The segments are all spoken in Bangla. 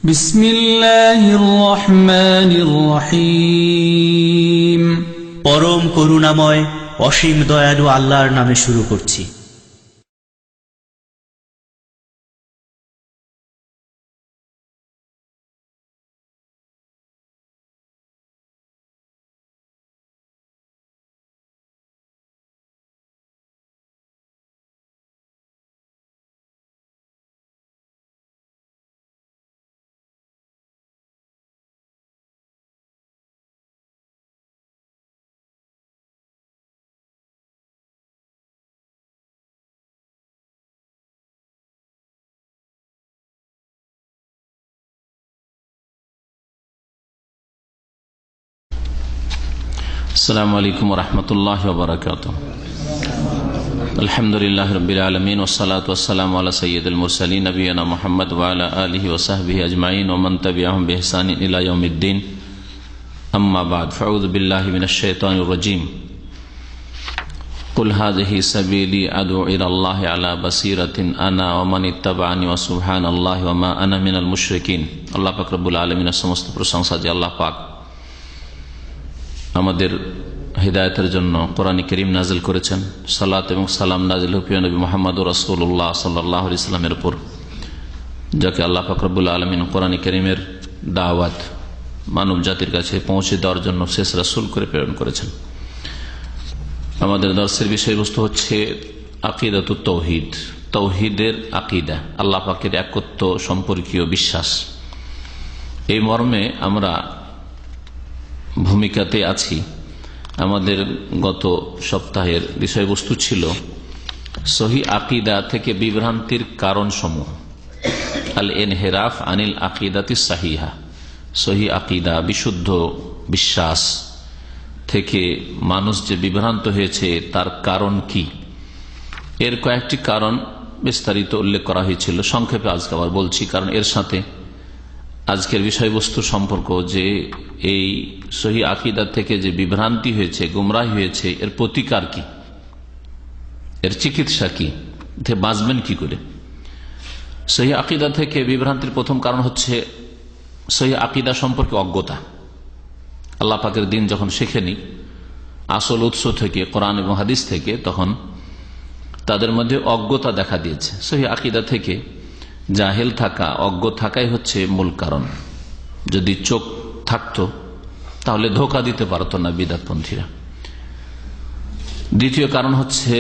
বিসমিল্লাহির রহমানির রহিম। পরম করুণাময় অসীম দয়ালু আল্লাহর নামে শুরু করছি। আসসালামু আলাইকুম ওয়া রাহমাতুল্লাহি ওয়া বারাকাতুহু। আলহামদুলিল্লাহি রাব্বিল আলামিন ওয়াসসালাতু ওয়াসসালামু আলা সাইয়্যিদিল মুরসালিন নবিয়িনা মুহাম্মদ ওয়া আলা আলিহি ওয়া সাহবিহি আজমাইন ওয়া মান তাবিআহুম বিইহসানিন ইলা ইয়াউমিদ্দিন। আম্মা বা'দ, ফাআউযু বিল্লাহি মিনাশ শাইতানির রাজীম। কুল হাযিহি সাবিলি আদ'উ ইলাল্লাহি আলা বাসীরাতিন আনা ওয়া মান ইত্তাবা'আনি ওয়া সুবহানাল্লাহি ওয়া মা আনা মিনাল মুশরিকিন। আল্লাহ পাক রব্বুল আলামিনের সমস্ত প্রশংসা যে আল্লাহ পাক আমাদের হিদায়াতের জন্য কোরআন কারীম নাযিল করেছেন। সালাত এবং সালাম নাযিল হোক প্রিয় নবী মুহাম্মদুর রাসূলুল্লাহ সাল্লাল্লাহু আলাইহি ওয়াসাল্লামের উপর, যাকে আল্লাহ পাক রব্বুল আলামিন কোরআন কারীমের দাওয়াত মানব জাতির কাছে পৌঁছে দেওয়ার জন্য শেষ রাসূল করে প্রেরণ করেছেন। আমাদের দর্শের বিষয়বস্তু হচ্ছে আকিদাতুত তাওহীদ, তাওহীদের আকিদা, আল্লাহ পাকের একত্ব সম্পর্কীয় বিশ্বাস। এই মর্মে আমরা ভূমিকাতে আছি। আমাদের গত সপ্তাহের বিষয়বস্তু ছিল সহি আকিদা থেকে বিভ্রান্তির কারণ সমূহ, আল ইনহিরাফ আনিল আকিদাতি সাহিহা। সহি আকিদা, বিশুদ্ধ বিশ্বাস থেকে মানুষ যে বিভ্রান্ত হয়েছে তার কারণ কি, এর কয়েকটি কারণ বিস্তারিত উল্লেখ করা হয়েছিল। সংক্ষেপে আজকে আবার বলছি, কারণ এর সাথে আজকের বিষয়বস্তু সম্পর্ক যে এই সহি আকিদা থেকে যে বিভ্রান্তি হয়েছে, গুমরাহি হয়েছে, এর প্রতিকার কি, এর চিকিৎসা কি, বাঁচবেন কি করে। সহি আকিদা থেকে বিভ্রান্তির প্রথম কারণ হচ্ছে সহি আকিদা সম্পর্কে অজ্ঞতা। আল্লাহ পাকের দিন যখন শেখেনি আসল উৎস থেকে, কোরআন এবং হাদিস থেকে, তখন তাদের মধ্যে অজ্ঞতা দেখা দিয়েছে। সহি আকিদা থেকে জাহেল থাকা, অজ্ঞ থাকাই হচ্ছে মূল কারণ। যদি চোখ থাকতো তাহলে ধোঁকা দিতে পারতো না বিদআতপন্থীরা। দ্বিতীয় কারণ হচ্ছে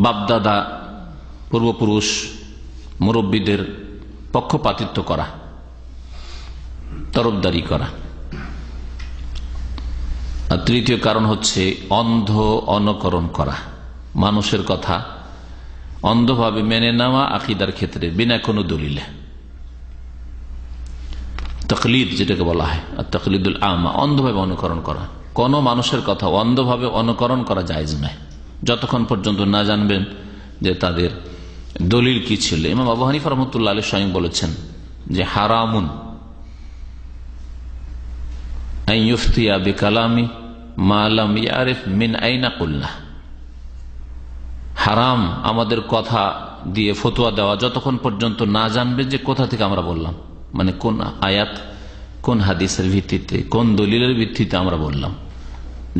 বাপদাদা, পূর্বপুরুষ, মুরব্বীদের পক্ষপাতিত্ব করা, তরফদারি করা। আর তৃতীয় কারণ হচ্ছে অন্ধ অনুকরণ করা, মানুষের কথা অন্ধভাবে মেনে নেওয়া আকিদার ক্ষেত্রে বিনা কোনো দলিলে। তাকলিদ যেটাকে বলা হয়, আর তাকলিদুল আমা, অন্ধভাবে অনুকরণ করা। কোন মানুষের কথা অন্ধভাবে অনুকরণ করা জায়েজ নয় যতক্ষণ পর্যন্ত না জানবেন যে তাদের দলিল কি ছিল। ইমাম আবু হানিফা রাহমাতুল্লাহ আলাইহি স্বয়ং বলেছেন যে হারামুন আন ইফতিয়া বিকালামি মা লাম ইয়ারিফ মিন আইনা কুলনা। হারাম আমাদের কথা দিয়ে ফতোয়া দেওয়া যতক্ষণ পর্যন্ত না জানবে যে কোথা থেকে আমরা বললাম, মানে কোন আয়াত, কোন হাদিসের ভিত্তিতে, কোন দলিলের ভিত্তিতে আমরা বললাম।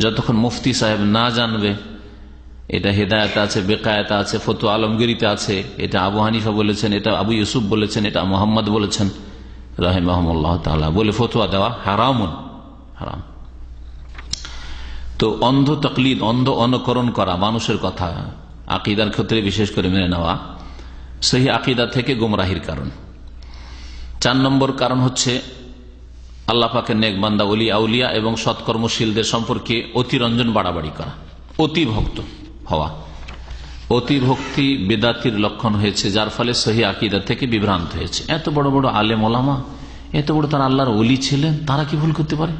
যতক্ষণ মুফতি সাহেব না জানবে এটা হেদায়েত আছে, বেকায়েত আছে, ফতোয়া আলমগিরিতে আছে, এটা আবু হানিফা বলেছেন, এটা আবু ইউসুফ বলেছেন, এটা মুহাম্মদ বলেছেন রাহিমাহুল্লাহ তাআলা, বলে ফতোয়া দেওয়া হারামুন, হারাম। তো অন্ধ তাকলিদ, অন্ধ অনুকরণ করা, মানুষের কথা আকিদার ক্ষেত্রে বিশেষ করে মেনে নেওয়া সহি আকিদা থেকে গুমরাহির কারণ। 4 নম্বর কারণ হচ্ছে আল্লাহ পাকের নেক বান্দা, ওলি আউলিয়া এবং সৎকর্মশীলদের সম্পর্কে অতিরঞ্জন, বাড়াবাড়ি করা, অতি ভক্ত হওয়া। অতি ভক্তি বেদাতির লক্ষণ হয়েছে, যার ফলে সহি আকিদা থেকে বিভ্রান্ত হয়েছে। এত বড় বড় আলেম ওলামা, এত বড় তারা আল্লাহর ওলি ছিলেন, তারা কি ভুল করতে পারে?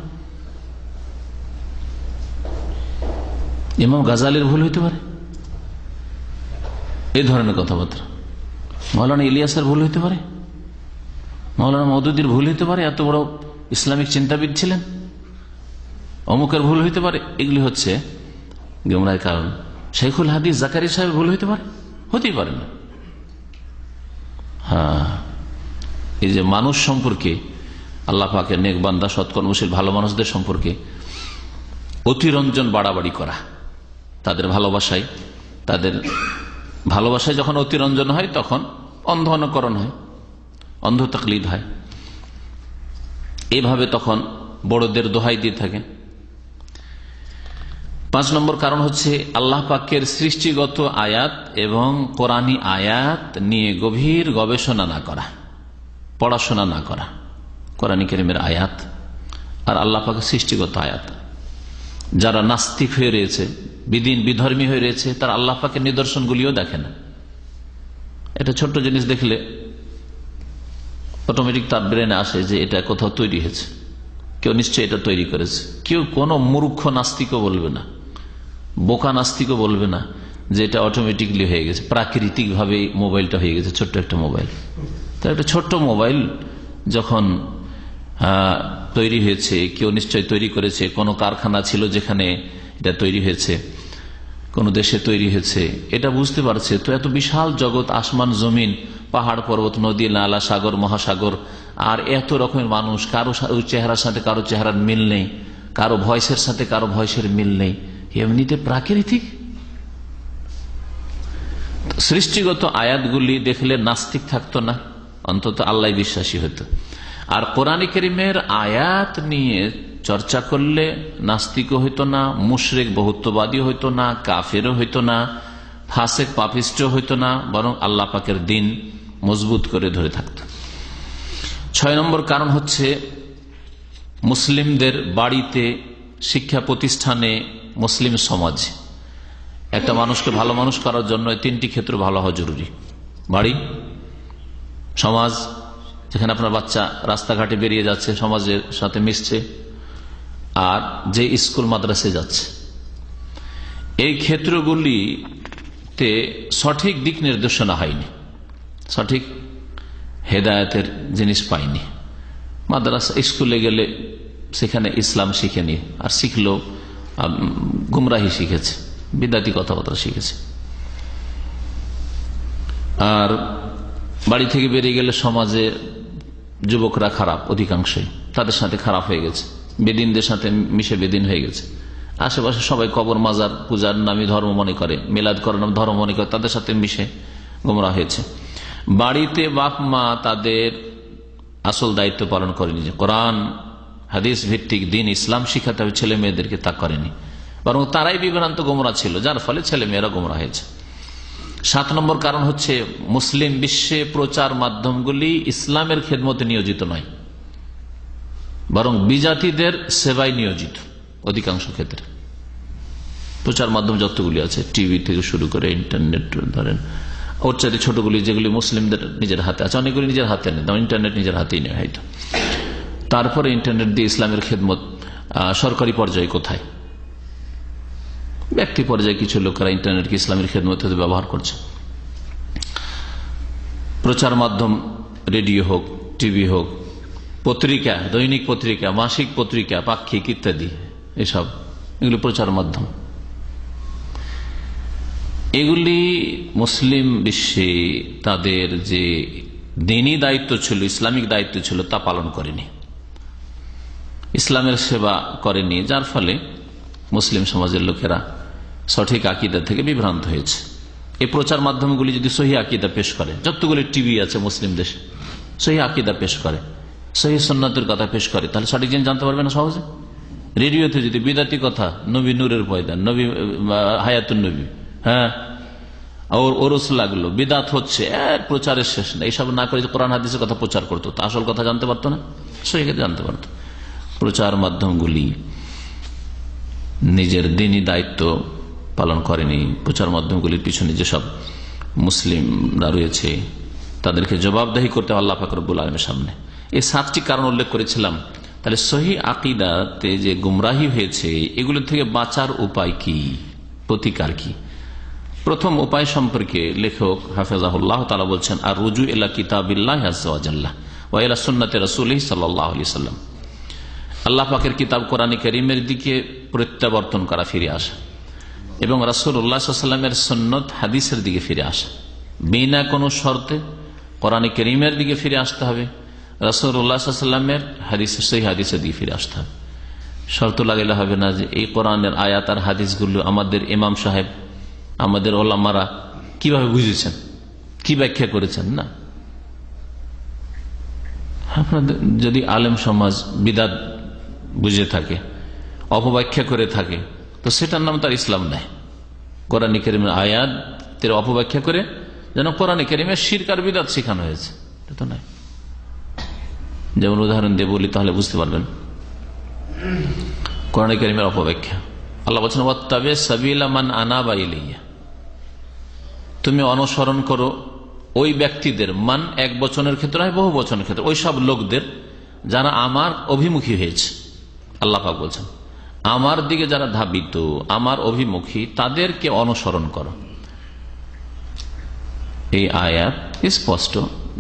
ইমাম গাজালির ভুল হইতে পারে, এই ধরনের কথাবার্তা। মৌলানা ইলিয়াসের ভুল হইতে পারে, মৌলানা মওদুদির ভুল হইতে পারে, এত বড় ইসলামিক চিন্তাবিদ ছিলেন, অমুকের ভুল হইতে পারে। এগুলি হচ্ছে গুমরাহির কারণ। শেখুল হাদিস জাকারি সাহেবের ভুল হইতে পারে, হতেই পারে না। হ্যাঁ, এই যে মানুষ সম্পর্কে, আল্লাহ পাকের নেক বান্দা, সৎকর্মশীল ভালো মানুষদের সম্পর্কে অতিরঞ্জন বাড়াবাড়ি করা, তাদের ভালোবাসায় যখন অতিরঞ্জন হয় তখন অন্ধ অনুকরণ হয়, অন্ধ তাকলিদ হয়। এভাবে তখন বড়দের দোহাই দিয়ে থাকে। 5 নম্বর কারণ হচ্ছে আল্লাহ পাকের সৃষ্টিগত আয়াত এবং কোরআনী আয়াত নিয়ে গভীর গবেষণা না করা, পড়াশোনা না করা। কোরআনী কারীমের আয়াত আর আল্লাহ পাকের সৃষ্টিগত আয়াত, যারা নাস্তিক হয়ে রয়েছে, বিদিন বিধর্মী হয়ে রয়েছে, তারা আল্লাহ পাকের নিদর্শনগুলিও দেখে না। এটা ছোট্ট জিনিস দেখলে অটোমেটিক তার ব্রেনে আসে যে এটা কোথাও তৈরি হয়েছে, কেউ নিশ্চয়ই এটা তৈরি করেছে। কেউ কোনো মূর্খ নাস্তিকও বলবে না, বোকা নাস্তিকও বলবে না যে এটা অটোমেটিকলি হয়ে গেছে, প্রাকৃতিক ভাবে মোবাইলটা হয়ে গেছে। ছোট্ট একটা মোবাইল, তো একটা ছোট্ট মোবাইল যখন তৈরি হয়েছে, কেউ নিশ্চয় তৈরি করেছে, কোনো কারখানা ছিল যেখানে এটা তৈরি হয়েছে, কোন দেশে তৈরি হয়েছে, এটা বুঝতে পারছে। তো এত বিশাল জগৎ, আসমান জমিন, পাহাড় পর্বত, নদী নালা, সাগর মহাসাগর, আর এত রকমের মানুষ, কারো চেহারার সাথে কারো চেহারার মিল নেই, কারো ভয়েসের সাথে কারো ভয়েসের মিল নেই, এমনিতে প্রাকৃতিক। সৃষ্টিগত আয়াতগুলি দেখলে নাস্তিক থাকতো না, অন্তত আল্লাহ বিশ্বাসী হতো। আর কোরআন কারীমের আয়াত নিয়ে চর্চা করলে নাস্তিকও হইতো না, মুশরিক বহুত্ববাদী হইতো না, কাফেরও হইতো না, ফাসেক পাপিষ্ট হইতো না, বরং আল্লাহ পাকের দিন মজবুত করে ধরে থাকত। 6 নম্বর কারণ হচ্ছে মুসলিমদের বাড়িতে, শিক্ষা প্রতিষ্ঠানে, মুসলিম সমাজ, একটা মানুষকে ভালো মানুষ করার জন্য 3টি ক্ষেত্র ভালো হওয়া জরুরি। বাড়ি, সমাজ, যেখানে আপনার বাচ্চা রাস্তাঘাটে বেরিয়ে যাচ্ছে, সমাজের সাথে মিশছে, আর যে স্কুল মাদ্রাসে যাচ্ছে। এই ক্ষেত্রগুলিতে সঠিক দিক নির্দেশনা হয়নি, সঠিক হেদায়েতের জিনিস পাইনি। মাদ্রাসা স্কুলে গেলে সেখানে ইসলাম শিখেনি, আর শিখলেও গুমরাহি শিখেছে, বিদাতি কথাবার্তা শিখেছে। আর বাড়ি থেকে বেরিয়ে গেলে সমাজে যুবকরা খারাপ, অধিকাংশই তাদের সাথে খারাপ হয়ে গেছে, বেদিনদের সাথে মিশে বেদিন হয়ে গেছে। আশেপাশে সবাই কবর মাজার পূজার নামে ধর্ম মনে করে, মিলাদ করার নামে ধর্ম মনে করে, তাদের সাথে মিশে গোমরা হয়েছে। বাড়িতে বাপ মা তাদের আসল দায়িত্ব পালন করেনি, যে কোরআন হাদিস ভিত্তিক দিন ইসলাম শিখাতে হবে ছেলে মেয়েদেরকে, তা করেনি, বরং তারাই বিভ্রান্ত গোমরা ছিল, যার ফলে ছেলে মেয়েরা গোমরা হয়েছে। 7 নম্বর কারণ হচ্ছে মুসলিম বিশ্বে প্রচার মাধ্যমগুলি ইসলামের খেদমতে নিয়োজিত নয়, বরং বিজাতিদের সেবায় নিয়োজিত। অধিকাংশ ক্ষেত্রে প্রচার মাধ্যম যতগুলি আছে, টিভি থেকে শুরু করে ইন্টারনেট ধরেন, ওর চাইতে ছোটগুলি যেগুলি মুসলিমদের নিজের হাতে আছে, অনেকগুলি নিজের হাতে নেই, ইন্টারনেট নিজের হাতেই নেই হয়তো। তারপরে ইন্টারনেট দিয়ে ইসলামের খেদমত সরকারি পর্যায়ে কোথায়, ব্যক্তি পর্যায়ে কিছু লোকেরা ইন্টারনেটকে ইসলামের খেদমত ব্যবহার করছে। প্রচার মাধ্যম রেডিও হোক, টিভি হোক, পত্রিকা, দৈনিক পত্রিকা, মাসিক পত্রিকা, পাক্ষিক ইত্যাদি, এগুলি প্রচার মাধ্যম। এগুলি মুসলিম বিশ্বে তাদের যে দিনী দায়িত্ব ছিল, ইসলামিক দায়িত্ব ছিল, তা পালন করেনি, ইসলামের সেবা করেনি, যার ফলে মুসলিম সমাজের লোকেরা সঠিক আকীদা থেকে বিভ্রান্ত হয়েছে। এই প্রচার মাধ্যমগুলি যদি সহিহ আকীদা পেশ করে, যতগুলি টিভি আছে মুসলিম দেশে, সহিহ আকীদা পেশ করে, সহিহ সুন্নাতের কথা পেশ করে, তাহলে সঠিক জিনিস জানতে পারবে না সহজে। রেডিওতে যদি বিদাতি কথা, নবী নূরের পয়দা, নবী হায়াতুন নবী, হ্যাঁ ওরস লাগলো, বিদাত হচ্ছে, এর প্রচারের শেষ না। এইসব না করে কোরআন হাদিসের কথা প্রচার করতো, তা আসল কথা জানতে পারতো না, সহিহ জানতে পারতো। প্রচার মাধ্যমগুলি নিজের দিনী দায়িত্ব পালন করেনি। প্রচার মাধ্যমগুলির পিছনে যেসব মুসলিমরা রয়েছে তাদেরকে জবাবদাহি করতে আল্লাহ পাক রব্বুল আলামিনের সামনে। এই 7টি কারণ উল্লেখ করেছিলাম। তাহলে সহিহ আকীদাতে যে গুমরাহি হয়েছে, এগুলো থেকে বাঁচার উপায় কি, প্রতিকার কি? প্রথম উপায় সম্পর্কে লেখক হাফেজাহুল্লাহ তাআলা বলছেন, আর রুজু ইলা কিতাবিল্লাহি আযজা ওয়া জাল্লা ওয়া ইলা সুন্নতি রাসূলিহি সাল্লাল্লাহু আলাইহি ওয়াসাল্লাম। আল্লাহ পাকের কিতাব কোরআন কারীমের দিকে প্রত্যাবর্তন করা, ফিরে আসা, এবং রাসূলুল্লাহ সাল্লাল্লাহু আলাইহি ওয়াসাল্লামের সুন্নত হাদিসের দিকে ফিরে আসা, বিনা কোনো শর্তে কোরআন কারীমের দিকে ফিরে আসতে হবে। রাসূলুল্লাহ সাল্লাল্লাহু আলাইহি ওয়াসাল্লামের হাদিসে, সেই হাদিসে দিয়ে ফিরে আসতে হবে। শর্ত লাগাইলে হবে না যে এই কোরআনের আয়াত আর হাদিসগুলো আমাদের ইমাম সাহেব, আমাদের ওলামারা কিভাবে বুঝেছেন, কি ব্যাখ্যা করেছেন। না, আপনাদের যদি আলেম সমাজ বিদাত বুঝে থাকে, অপব্যাখ্যা করে থাকে, তো সেটার নাম তার ইসলাম নেই। কোরআন কারীমের আয়াতের অপব্যাখ্যা করে যেন কোরআন কারীমের শিরক আর বিদআত শেখানো হয়েছে, এটা তো নয়। যেমন উদাহরণ দিয়ে বলি তাহলে বুঝতে পারবেন। কোরআন কারীমের অপব্যাখ্যা, আল্লাহ বলছেন ওয়াত্তাবি সাবিলা মান আনাবা ইলাইয়া, তুমি অনুসরণ করো ওই ব্যক্তিদের, মান এক বচনের ক্ষেত্রে হয়, বহু বচনের ক্ষেত্রে, ওই সব লোকদের যারা আমার অভিমুখী হয়েছে। আল্লাহ পাক বলছেন আমার দিকে যারা ধাবিত, আমার অভিমুখী, তাদেরকে অনুসরণ করো। এই আয়াত স্পষ্ট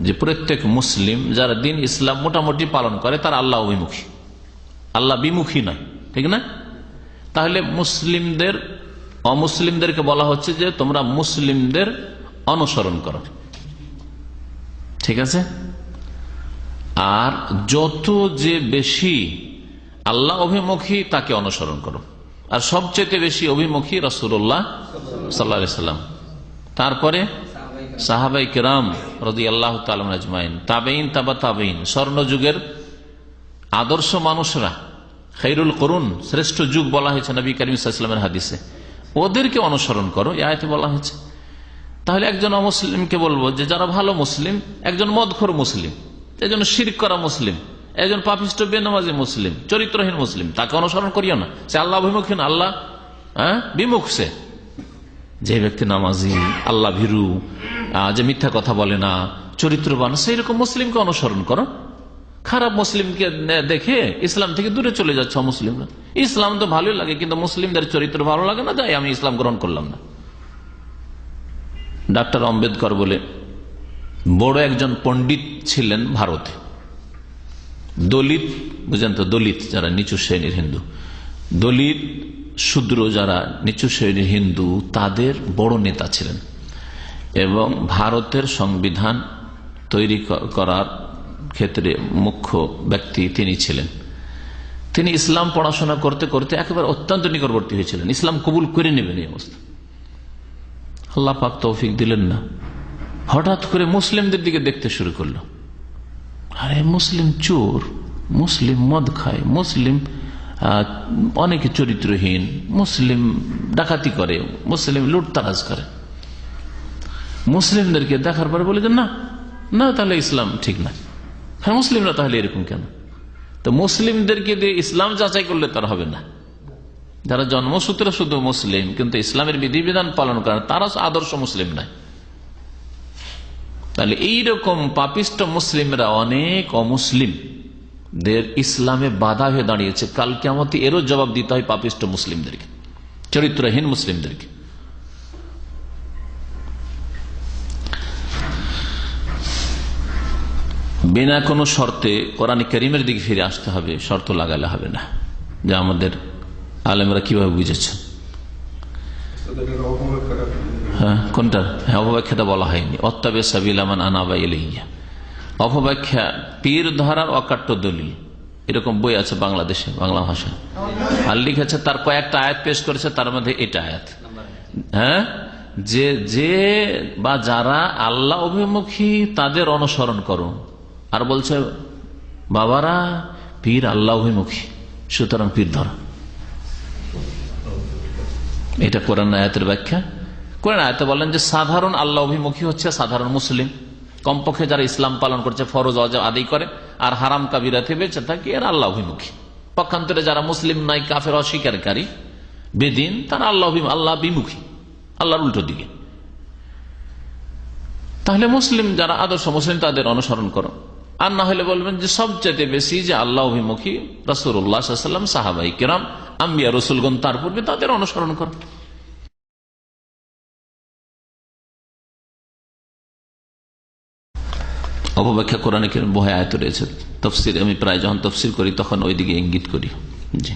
যে প্রত্যেক মুসলিম যারা দিন ইসলাম মোটামুটি পালন করে তারা আল্লাহ অভিমুখী, আল্লাহ বিমুখী নয়, ঠিক না? তাহলে মুসলিমদের, অমুসলিমদেরকে বলা হচ্ছে যে তোমরা মুসলিমদের অনুসরণ করো, ঠিক আছে? আর যত যে বেশি আল্লাহ অভিমুখী তাকে অনুসরণ করো। আর সবচেয়ে বেশি অভিমুখী রাসূলুল্লাহ সাল্লাল্লাহু আলাইহি ওয়াসাল্লাম, তারপরে সাহাবায়ে কেরাম রাদিয়াল্লাহু তাআলা আজমাইন, তাবেঈন, তাবা তাবেঈন, স্বর্ণযুগের আদর্শ মানুষরা, খায়রুল কুরুন, শ্রেষ্ঠ যুগ বলা হয়েছে নবী করিম সাল্লাল্লাহু আলাইহি ওয়াসাল্লামের হাদিসে, ওদেরকে অনুসরণ করো, এই আয়াতে বলা হয়েছে। তাহলে একজন অমুসলিমকে বলবো যে যারা ভালো মুসলিম, একজন মদখোর মুসলিম, একজন শিরক করা মুসলিম, একজন পাপিষ্ট বেনামাজি মুসলিম, চরিত্রহীন মুসলিম, তাকে অনুসরণ করিও না, সে আল্লাহ অভিমুখী না, আল্লাহ বিমুখ। সে যে ব্যক্তি নামাজি, আল্লাহ ভীরু, যে মিথ্যা কথা বলে না, চরিত্রবান, সেই রকম মুসলিমকে অনুসরণ করো। খারাপ মুসলিমকে দেখে ইসলাম থেকে দূরে চলে যাচ্ছে মুসলিমরা। ইসলাম তো ভালোই লাগে, কিন্তু মুসলিমদের চরিত্র ভালো লাগে না, যাই আমি ইসলাম গ্রহণ করলাম না। ডাক্তার আম্বেদকর বলে বড় একজন পণ্ডিত ছিলেন ভারতে। দলিত, বুঝেন তো, দলিত যারা নিচু শ্রেণীর হিন্দু, দলিত শূদ্র যারা নিচু শ্রেণীর হিন্দু, তাদের বড় নেতা ছিলেন এবং ভারতের সংবিধান তৈরি করার ক্ষেত্রে মুখ্য ব্যক্তি তিনি ছিলেন। তিনি ইসলাম পড়াশোনা করতে করতে একেবারে অত্যন্ত নিকটবর্তী হয়েছিলেন, ইসলাম কবুল করে নেবেন এই অবস্থা। আল্লাহ পাক তৌফিক দিলেন না, হঠাৎ করে মুসলিমদের দিকে দেখতে শুরু করলো। আরে মুসলিম চোর, মুসলিম মদ খায়, মুসলিম অনেকে চরিত্রহীন, মুসলিম ডাকাতি করে, মুসলিম লুটতারাজ করে। মুসলিমদেরকে দেখার পরে বলে যে না না, তাহলে ইসলাম ঠিক না। হ্যাঁ, মুসলিমরা তাহলে এরকম কেন? তো মুসলিমদেরকে দিয়ে ইসলাম যাচাই করলে তার হবে না। যারা জন্মসূত্রে শুধু মুসলিম কিন্তু ইসলামের বিধিবিধান পালন করে, তারা আদর্শ মুসলিম নয়। তাহলে এইরকম পাপিষ্ট মুসলিমরা অনেক অমুসলিমদের ইসলামে বাধা হয়ে দাঁড়িয়েছে। কাল কিয়ামতে এরও জবাব দিতে হয় পাপিষ্ট মুসলিমদেরকে, চরিত্রহীন মুসলিমদেরকে। বিনা কোনো শর্তে কোরআন কারীমের দিকে ফিরে আসতে হবে, শর্ত লাগালে হবে না। যা আমাদের আলেমরা কিভাবে বুঝেছেন। হ্যাঁ, কোনটা? হ্যাঁ, অপব্যাখ্যাটা বলা হয়নি। ওয়াত্তাবি সাবিলা মান আনাবা ইলাইয়া, অপব্যাখ্যা, পীর ধরার অকাট্য দলিল, এরকম বই আছে বাংলাদেশে, বাংলা ভাষায়, আর লিখেছে, তার কয়েকটা আয়াত পেশ করেছে, তার মধ্যে এটা আয়াত। হ্যাঁ, যে বা যারা আল্লাহ অভিমুখী তাদের অনুসরণ করো। আর বলছে বাবারা পীর আল্লাহ অভিমুখী, সুতরাং পীর ধরা। এটা কোরআন আয়াতের ব্যাখ্যা। কোরআন আয়াতে বলেন যে সাধারণ আল্লাহ অভিমুখী হচ্ছে সাধারণ মুসলিম, কমপক্ষে যারা ইসলাম পালন করছে, ফরজ ওয়াজিব আদায় করে, আর হারাম কাবিরা থেকে বেঁচে থাকে, এরা আল্লাহ অভিমুখী। পক্ষান্তরে যারা মুসলিম নাই, কাফের, অস্বীকারী, বেদিন, তারা আল্লাহ বিমুখী, আল্লাহর উল্টো দিকে। তাহলে মুসলিম যারা আদর্শ মুসলিম তাদের অনুসরণ করো। আর না হলে বলবেন যে সবচেয়ে বেশি যে আল্লাহ অভিমুখী রাসূলুল্লাহ সাল্লাল্লাহু আলাইহি ওয়াসাল্লাম, সাহাবায়ে কেরাম, আম্বিয়া রাসূলগণ, তার পূর্বে তাদের অনুসরণ করো। অপব্যাখ্যা কোরআনে কারীমে বহু আয়াত রয়েছে। তাফসীর আমি প্রায় যখন তাফসীর করি তখন ওইদিকে ইঙ্গিত করি। জি,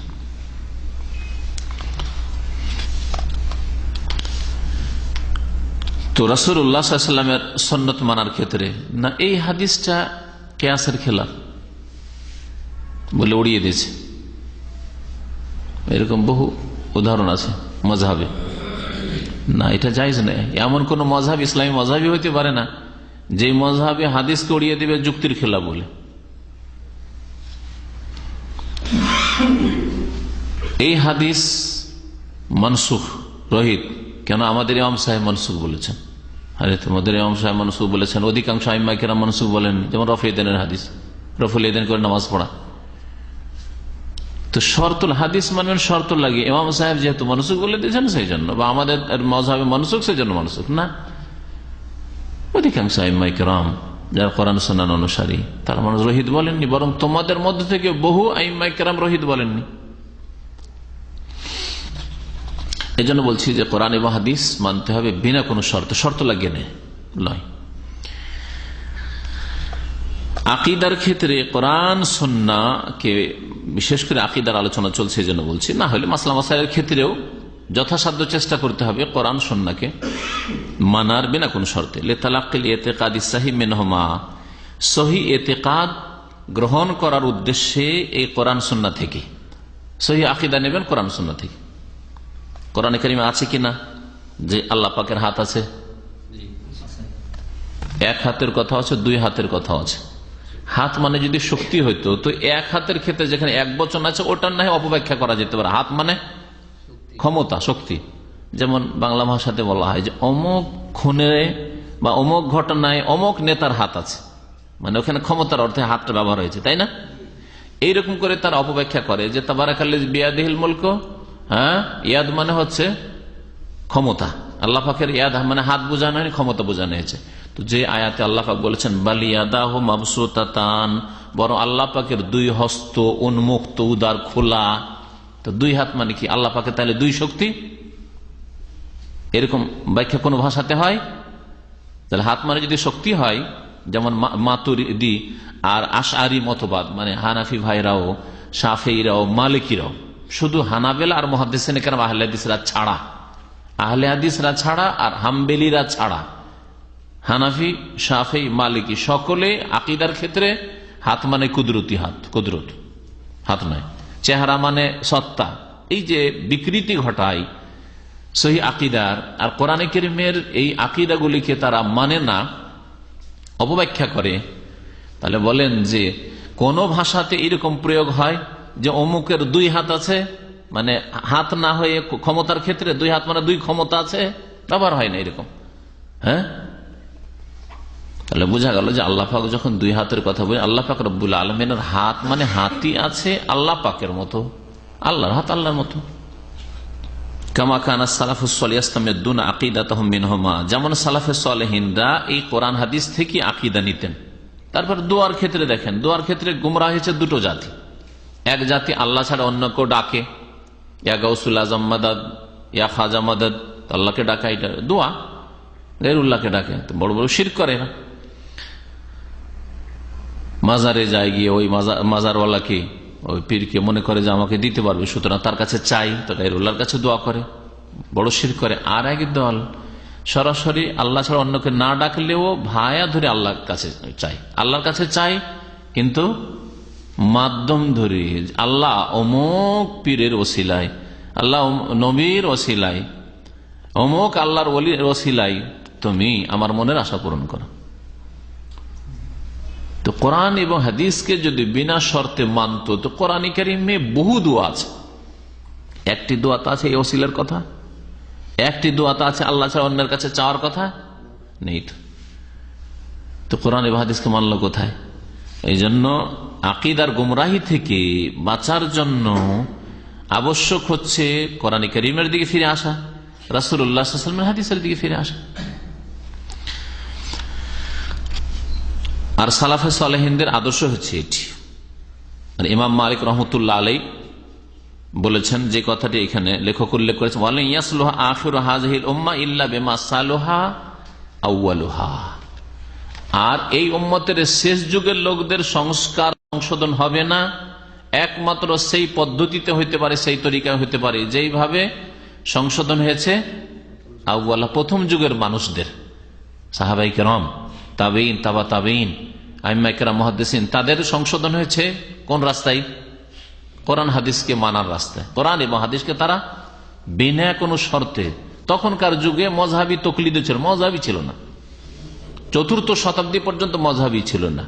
তো রাসূলুল্লাহ সাল্লাল্লাহু আলাইহি ওয়াসাল্লামের সুন্নাত মানার ক্ষেত্রে না, এই হাদিসটা কিয়াসের খেলাফ বলে উড়িয়ে দিয়েছে। এরকম বহু উদাহরণ আছে মজহাবে। না, এটা জায়েজ নয়। এমন কোন মজহাব ইসলামী মজহাবই হইতে পারে না যে মজহাবে হাদিসকে উড়িয়ে দিবে যুক্তির খেলা বলে। এই হাদিস মনসুখ রহিত কেন? আমাদের ইমাম সাহেব মনসুখ বলেছেন, আমাদের ইমাম সাহেব মনসুখ বলেছেন, অধিকাংশ আইম্মা কেরাম মনসুখ বলেন। যেমন রফুল হাদিস, রফুল করে নামাজ পড়া। তো শর্তুল হাদিস মানবেন শর্ত লাগে। ইমাম সাহেব যেহেতু মনসুখ বলে দিয়েছেন সেই জন্য, বা আমাদের মজহাবে মনসুখ সেই জন্য মনসুখ না। অধিকাংশ আইম্মা কেরাম যারা কোরআন সুন্নাহ অনুসারী তারা মানুষ রহিত বলেননি, বরং তোমাদের মধ্যে থেকে বহু আইম্মা কেরাম রহিত বলেননি। এই জন্য বলছি যে কোরআন এবং হাদিস মানতে হবে বিনা কোনো শর্ত লাগিয়ে নয়। আকিদার ক্ষেত্রে কোরআন সুন্নাহকে, বিশেষ করে আকিদার আলোচনা চলছে এই জন্য বলছি, না হলে মাসলা মাসাইলের ক্ষেত্রেও যথাসাধ্য চেষ্টা করতে হবে কোরআন সুন্নাহকে মানার বিনা কোনো শর্তে। লিতালাক্কিল ইতিকাদি সহিহ মিনহুমা, সহিহ ইতিকাদ গ্রহণ করার উদ্দেশ্যে এই কোরআন সুন্নাহ থেকে সহিহ আকীদা নেবেন কোরআন সুন্নাহ থেকে। কোরআনে কারিমে আছে কিনা যে আল্লাহ পাকের হাত আছে? এক হাতের কথা আছে, দুই হাতের কথা আছে। হাত মানে যদি শক্তি হইতো তো এক হাতের ক্ষেত্রে যেখানে এক বচন আছে ওটার না অপব্যাখ্যা করা যেতে পারে। হাত মানে ক্ষমতা, শক্তি। যেমন বাংলা ভাষাতে বলা হয় যে অমুক খুনে বা অমুক ঘটনায় অমুক নেতার হাত আছে, মানে ওখানে ক্ষমতার অর্থে হাতটা ব্যবহার হয়েছে, তাই না? এইরকম করে তারা অপব্যাখ্যা করে যে তাবারাকাল্লাযী বিয়াদিহিল মুলক, ইয়াদ মানে হচ্ছে ক্ষমতা। আল্লাহ পাকের ইয়াদ মানে হাত বোঝানো হয়নি, ক্ষমতা বোঝানো হয়েছে। তো যে আয়াতে আল্লাহ পাক বলেছেন বাল ইয়াদাহু মাবসুতাতান, বরং আল্লাহ পাকের দুই হস্ত উন্মুক্ত, উদার, খোলা। তো দুই হাত মানে কি? আল্লাহ পাকের তাহলে দুই শক্তি? এরকম ব্যাখ্যা কোন ভাষাতে হয়? তাহলে হাত মানে যদি শক্তি হয়, যেমন মাতুরিদি আর আশআরি মতবাদ, মানে হানাফি ভাইরাও, শাফিঈরাও, মালিকিরাও, শুধু হানাবেলা আর মুহাদ্দিসিনে কেরাম আহলে হাদিসরা ছাড়া, আহলে হাদিসরা ছাড়া আর হাম্বেলিরা ছাড়া, হানাফি, শাফি, মালিকি সকলে আকীদার ক্ষেত্রে হাত মানে কুদরতি হাত, কুদরত হাত নয়। চেহারা মানে সত্তা। এই যে বিকৃতি ঘটায় সহিহ আকীদার আর কোরআনে কারীমের এই আকীদাগুলিকে তারা মানে না, অপব্যাখ্যা করে, তাহলে বলেন যে কোন ভাষাতে এরকম প্রয়োগ হয় যে অমুকের দুই হাত আছে, মানে হাত না হয়ে ক্ষমতার ক্ষেত্রে দুই হাত মানে দুই ক্ষমতা আছে, ব্যবহার হয় না এরকম। তাহলে বোঝা গেল যে আল্লাহ পাক যখন দুই হাতের কথা বলে, আল্লাহ পাক রব্বুল আলামিনের হাত মানে হাতই আছে আল্লাহ পাকের মতো, আল্লাহর হাত আল্লাহর মতো। কামা কানা সালাফুস সালিহ ইসতামিদুন আকিদাতাহুম মিনহুমা, যেমন সালাফে সালেহিনরা এই কোরআন হাদিস থেকে আকীদা নিতেন। তারপর দোয়ার ক্ষেত্রে দেখেন, দোয়ার ক্ষেত্রে গুমরাহ হয়েছে দুটো জাতি। এক জাতি আল্লাহ ছাড়া অন্য কেউ ডাকে, ইয়া গাউসুল আজম মাদাদ, ইয়া খাজা মাদাদ, আল্লাহকে ডাকা, এটা দোয়া। গায়রুল্লাহকে ডাকে, বড় বড় শিরক করে না। মাজারে যায় গিয়ে ওই মাজারওয়ালাকে, ওই পীরকে মনে করে যে আমাকে দিতে পারবে, সুতরাং তার কাছে চাই, তো গায়রুল্লাহর কাছে দোয়া করে, বড় শিরক করে। আর এক দল সরাসরি আল্লাহ ছাড়া অন্যকে না ডাকলেও ভায়া ধরে আল্লাহর কাছে চাই, আল্লাহর কাছে চাই, কিন্তু মাধ্যম ধরে আল্লাহ অমুক পীরের ওসিলায়, আল্লাহ নবীর ওসিলায়, অমুক আল্লাহর ওলির ওসিলায় তুমি আমার মনের আশা পূরণ করো। তো কোরআন এবং হাদিসকে যদি বিনা শর্তে মানত তো কোরআনে কারীমে বহু দোয়া আছে। একটি দোয়াতে আছে এই ওসিলার কথা, একটি দোয়াতে আছে আল্লাহ ছাড়া অন্যের কাছে চাওয়ার কথা নেই। তো কোরআন এবং হাদিসকে মানল কোথায়? এই জন্য আকীদার গুমরাহি থেকে বাঁচার জন্য আবশ্যক হচ্ছে কোরআনে কারীমের দিকে ফিরে আসা, রাসূলুল্লাহ সাল্লাল্লাহু আলাইহি ওয়াসাল্লামের হাদিসের দিকে ফিরে আসা। আর সালাফে সালেহিনদের আদর্শ হচ্ছে এটি। আর ইমাম মালিক রহমতুল্লাহ আলাইহি বলেছেন যে কথাটি এখানে লেখক উল্লেখ করেছেন, ওয়ালা ইয়াসলুহা আখিরু হাযিহিল উম্মাহ ইল্লা বিমা সালাহা আউয়ালুহা, আর এই উম্মতের শেষ যুগের লোকদের সংস্কার সংশোধন হবে না একমাত্র সেই পদ্ধতিতে হইতে পারে, সেই তরিকায় হইতে পারে যেইভাবে সংশোধন হয়েছে আউয়ালা প্রথম যুগের মানুষদের, সাহাবায়ে কেরাম, তাবেঈন, তাবা তাবেঈন, আইম্মা ইকরাম মুহাদ্দিসিন, তাদের সংশোধন হয়েছে কোন রাস্তায়? কোরআন হাদিসকে মানার রাস্তায়। কোরআন এবং হাদিসকে তারা বিনা কোনো শর্তে, তখনকার যুগে মযহাবী তাকলিদ ছিল, মযহাবী ছিল না। 4th শতাব্দী পর্যন্ত মযহাবী ছিল না।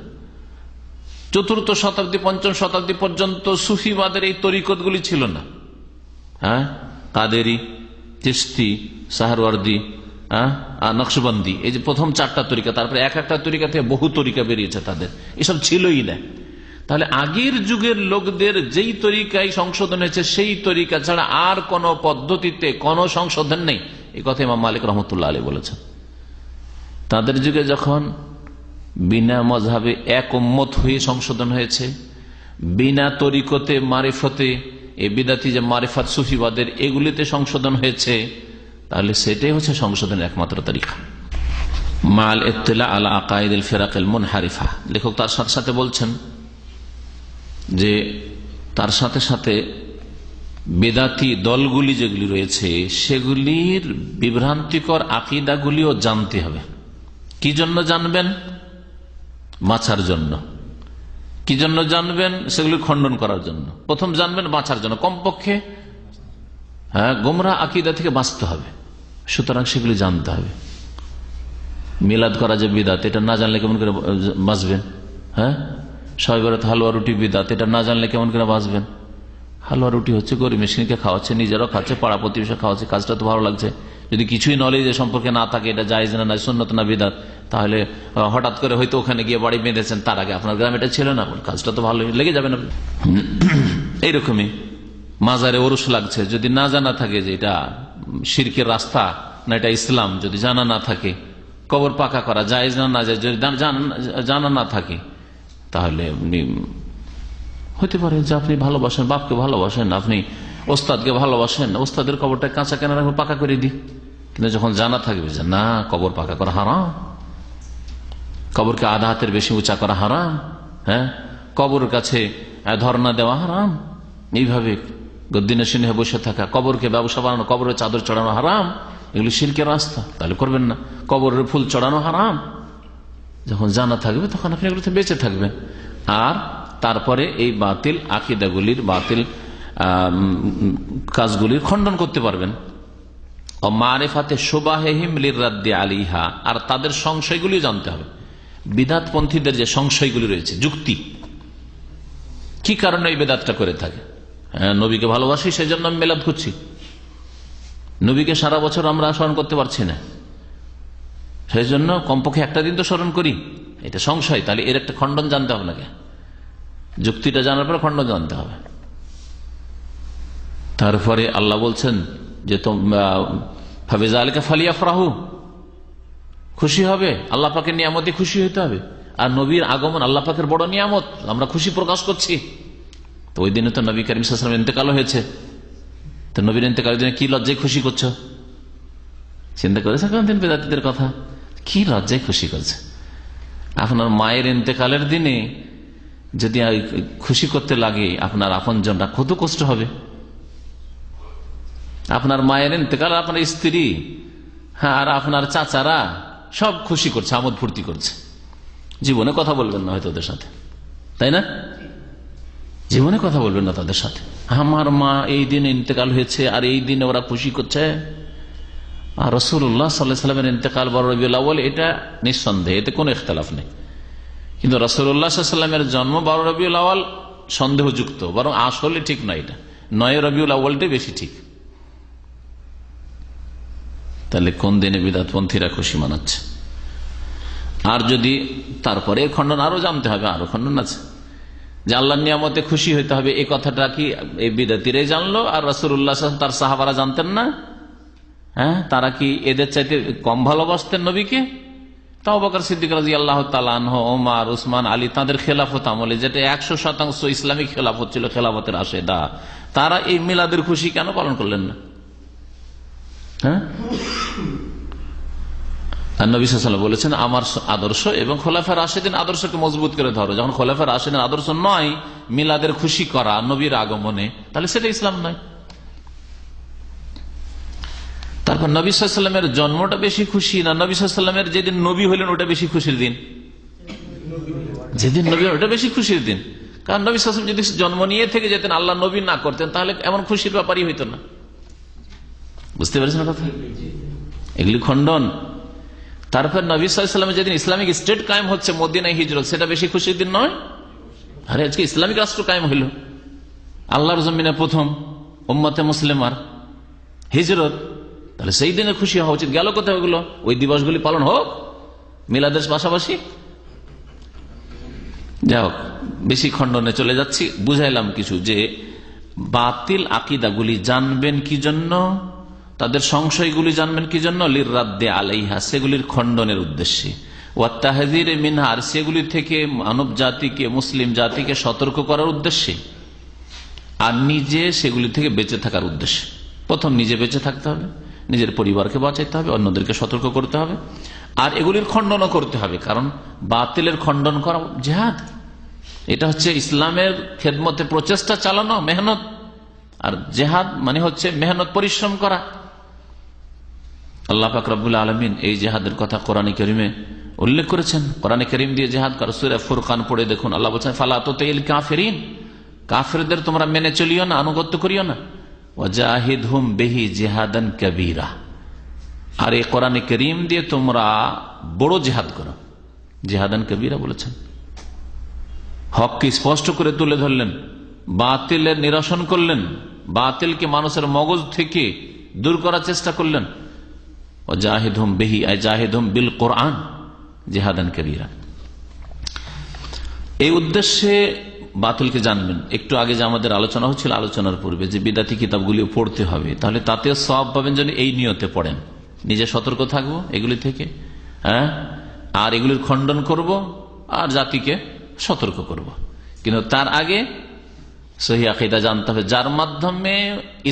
4th শতাব্দী 5ম শতাব্দী পর্যন্ত সুফিবাদের এই তরিকতগুলি ছিল না। হ্যাঁ, কাদেরি, চিশতি, সাহারওয়ার্দী, নকশবন্দি, এই যে প্রথম 4টা তরিকা, তারপরে এক একটা তরিকা থেকে বহু তরিকা বেরিয়েছে, তাদের এসব ছিলই না। তাহলে আগের যুগের লোকদের যেই তরিকায় সংশোধন হয়েছে সেই তরিকা ছাড়া আর কোন পদ্ধতিতে কোনো সংশোধন নেই, এই কথা ইমাম মালিক রহমতুল্লাহ আলাইহি বলেছেন। তাদের যুগে যখন বিনা মযহাবে এক উম্মত হয়ে সংশোধন হয়েছে, বিনা তরিকতে মারিফতে, এই বিদাতি যে মারিফাত সুফিবাদের এগুলিতে সংশোধন হয়েছে, তাহলে সেটাই হচ্ছে সংশোধনের একমাত্র তরিকা। মাল ইত্তিলা আলা আকাইদিল ফিরাকিল মুনহারিফা, লেখক তার সাথে সাথে বলছেন যে তার সাথে সাথে বেদাতি দলগুলি যেগুলি রয়েছে সেগুলির বিভ্রান্তিকর আকীদাগুলিও জানতে হবে। কি জন্য জানবেন? বাঁচার জন্য। কি জন্য জানবেন? সেগুলি খণ্ডন করার জন্য। প্রথম জানবেন বাঁচার জন্য, কমপক্ষে গোমরাহ আকীদা থেকে বাঁচতে হবে, সুতরাং সেগুলি জানতে হবে। মিলাদ করা যে বিদাত, এটা না জানলে কেমন করে বাঁচবেন? হ্যাঁ, শবে বরাত হালুয়া রুটি বিদাত, এটা না জানলে কেমন করে বাঁচবেন? হালুয়া রুটি হচ্ছে গরিব মিসকিনকে খাওয়াচ্ছে, নিজেরাও খাচ্ছে, পাড়া প্রতিবেশী খাওয়াচ্ছে, কাজটা তো ভালো লাগছে। যদি কিছুই নলেজ সম্পর্কে না থাকে, এটা জায়েজ না সুন্নত না বিদাত, তাহলে হঠাৎ করে হয়তো ওখানে গিয়ে বাড়ি বেঁধেছেন, তার আগে আপনার গ্রামে এটা ছিল না, কাজটা তো ভালো লেগে যাবে না। এইরকমই মাজারে ওরস লাগছে, যদি না জানা থাকে যে এটা শিরকের রাস্তা না এটা ইসলাম, যদি জানা না থাকে, কবর পাকা করা জায়েজ না যায়, যদি জানা না থাকে, তাহলে হতে পারে যে আপনি ভালোবাসেন, বাপকে ভালোবাসেন, আপনি ওস্তাদকে ভালোবাসেন, ওস্তাদের কবরটা কাঁচা কেন রাখবো, পাকা করে দিই। কিন্তু যখন জানা থাকবে যে না, কবর পাকা করা হারাম, কবরকে আধা হাতের বেশি উঁচা করা হারাম, হ্যাঁ, কবরের কাছে ধর্ণা দেওয়া হারাম, এইভাবে গদ্দিনশীন হয়ে বসে থাকা, কবরকে ব্যবসা বানানো, কবরের চাদর চড়ানো হারাম, এগুলি শিরকের রাস্তা, তাহলে করবেন না। কবরের ফুল চড়ানো হারাম, যখন জানা থাকবে তখন আপনি এগুলোতে বেঁচে থাকবেন। আর তারপরে এই বাতিল আকীদাগুলির, বাতিল কাজগুলির খণ্ডন করতে পারবেন। মারিফাতে শুবাহিহিম লিররাদ্দি আলাইহা, আর তাদের সংশয়গুলি জানতে হবে। বিদআতপন্থীদের যে সংশয়গুলি রয়েছে, যুক্তি, কি কারণে এই বেদাতটা করে থাকে? হ্যাঁ, নবীকে ভালোবাসি সেই জন্য আমি মিলাদ করছি, নবীকে সারা বছর আমরা স্মরণ করতে পারছি না, সেই জন্য কমপক্ষে একটা দিন তো স্মরণ করি, এটা সংশয়। তাহলে এর একটা খণ্ডন জানতে হবে, নাকি যুক্তিটা জানার পরে খণ্ডন জানতে হবে। তারপরে আল্লাহ বলছেন যে ফাবিযালিকা ফালিয়াফরাহু, খুশি হবে, আল্লাহ পাকের নিয়ামতে খুশি হতে হবে। আর নবীর আগমন আল্লাহ পাকের বড় নিয়ামত, আমরা খুশি প্রকাশ করছি। তো ওই দিনে তো নবী করিম সাল্লাল্লাহু আলাইহি ওয়াসাল্লাম ইন্তেকাল হয়েছে, তো নবীর ইন্তেকালের দিনে কি লজ্জায় খুশি করছো? চিন্তা করেছে কোনদিন বেদাতীদের কথা? কি লজ্জায় খুশি করছে? আপনার মায়ের ইন্তেকালের দিনে যদি খুশি করতে লাগে আপনার আপনজনরা, কত কষ্ট হবে। আপনার মায়ের ইন্তেকাল, আপনার স্ত্রী, হ্যাঁ, আর আপনার চাচারা সব খুশি করছে, আমোদ ফুর্তি করছে। জীবনে কথা বলবেন না হয়তো ওদের সাথে, তাই না? জীবনে কথা বলবেন না তাদের সাথে। আমার মা এই দিনে ইন্তেকাল হয়েছে আর এই দিনে ওরা খুশি করছে। আর রাসূলুল্লাহ সাল্লাল্লাহু আলাইহি ওয়াসাল্লামের ইন্তেকাল 12 রবিউল আউয়াল, এটা নিঃসন্দেহ, এতে কোনো ইখতিলাফ নেই। কিন্তু রাসূলুল্লাহ সাল্লাল্লাহু আলাইহি ওয়াসাল্লামের জন্ম 12 রবিউল আউয়াল সন্দেহযুক্ত, বরং আসলে ঠিক নয়, এটা 9 রবিউল আউয়ালটাই বেশি ঠিক। তাহলে কোন দিনে বিদআতপন্থীরা খুশি মানাচ্ছে? আর যদি তারপরে খণ্ডন আরো জানতে হবে, আরো খণ্ডন আছে যে আল্লাহর নিয়ামতে খুশি হইতে হবে, এই কথাটা কি এই বিদআতীরাই জানলো আর রাসূলুল্লাহ সাল্লাল্লাহু আলাইহি ওয়াসাল্লাম তার সাহাবারা জানতেন না? হ্যাঁ, তারা কি এদের চাইতে কম ভালোবাসতেন নবীকে? তাও আবু বকর সিদ্দিক রাদিয়াল্লাহু তাআলা আনহু, ওমর, উসমান, আলী, তাদের খেলাফত আমলে, যেটা 100% ইসলামিক খেলাফত ছিল, খেলাফতের রাশেদা, তারা এই মিলাদের খুশি কেন পালন করলেন না? হ্যাঁ, আর নবী সাল্লাল্লাহু আলাইহি ওয়াসাল্লাম বলেছেন আমার আদর্শ এবং খোলাফায়ে রাশেদিন আদর্শকে মজবুত করে ধরো। যখন খোলাফায়ে রাশেদিন আদর্শ নয় মিলাদের খুশি করা নবীর আগমনে, তাহলে সেটা ইসলাম নয়। তারপর নবী সাল্লাল্লাহু আলাইহি ওয়াসাল্লামের জন্মটা বেশি খুশি না নবী সাল্লাল্লাহু আলাইহি ওয়াসাল্লামের যেদিন নবী হলেন ওটা বেশি খুশির দিন? যেদিন নবী ওটা বেশি খুশির দিন, কারণ নবী সাল্লাল্লাহু আলাইহি ওয়াসাল্লাম যদি জন্ম নিয়ে থেকে যেতেন, আল্লাহ নবী না করতেন, তাহলে এমন খুশির ব্যাপারই হইতো না। বুঝতে পেরেছেন কথা? এগুলি খণ্ডন। তারপর নবী সাল্লাল্লাহু আলাইহি ওয়াসাল্লাম যেদিন ইসলামিক স্টেট কায়েম হচ্ছে, মদিনায় হিজরত, সেটা বেশি খুশির দিন নয়? আরে আজকে ইসলামিক রাষ্ট্র কায়েম হইল, আল্লাহর জমিনে প্রথম উম্মতে মুসলিমার হিজরত, তাহলে সেই দিনে খুশি হওয়া উচিত। গেল কোথায় ওগুলো? ওই দিবসগুলি পালন হোক মিলাদের পাশাপাশি। যাই হোক, বেশি খণ্ডনে চলে যাচ্ছি। বুঝাইলাম কিছু যে বাতিল আকিদাগুলি জানবেন কি জন্য, তাদের সংশয়গুলি জানবেন কি জন্য, লির রাদ্দে আলাইহা, সেগুলির খণ্ডনের উদ্দেশ্যে, ওয়া তাহযীর মিনহা, আর সেগুলি থেকে মানব জাতিকে, মুসলিম জাতিকে সতর্ক করার উদ্দেশ্যে, আর নিজে সেগুলি থেকে বেঁচে থাকার উদ্দেশ্যে। প্রথম নিজে বেঁচে থাকতে হবে, নিজের পরিবারকে বাঁচাইতে হবে, অন্যদেরকে সতর্ক করতে হবে, আর এগুলির খণ্ডনও করতে হবে। কারণ বাতিলের খণ্ডন করা জিহাদ, এটা হচ্ছে ইসলামের খেদমতে প্রচেষ্টা চালানো, মেহনত। আর জিহাদ মানে হচ্ছে মেহনত, পরিশ্রম করা। আল্লাহ পাক রব্বুল আলামিন এই জিহাদের কথা কোরআনে কারিমে উল্লেখ করেছেন। কোরআনে কারিম দিয়ে জিহাদ করা, সূরা ফুরকান পড়ে দেখুন, আল্লাহ বলছেন ফালা তুতিল কাফিরিন, কাফেরদের তোমরা মেনে চলিও না, আনুগত্য করিও না। ওয়াজাহিদহুম বিহি জিহাদান কাবীরা, আর এই কোরআনে কারীম দিয়ে তোমরা বড় জিহাদ করো। জিহাদান কাবীরা বলেছেন, হককে স্পষ্ট করে তুলে ধরলেন, বাতিলের নিরসন করলেন, বাতিলকে মানুষের মগজ থেকে দূর করার চেষ্টা করলেন। ওয়াজাহিদহুম বিহি আই জাহিদহুম বিল কোরআন জিহাদান কাবীরা। এই উদ্দেশ্যে বাতিলকে জানবেন। একটু আগে যে আমাদের আলোচনা হচ্ছিল, আলোচনার পূর্বে যে বিদাতি কিতাবগুলি পড়তে হবে, তাহলে তাতে সওয়াব পাবেন যেন এই নিয়তে পড়েন। নিজে সতর্ক থাকবো এগুলি থেকে, আর এগুলির খণ্ডন করব, আর জাতিকে সতর্ক করব। কিন্তু তার আগে সহিহ আকীদা জানতে হবে, যার মাধ্যমে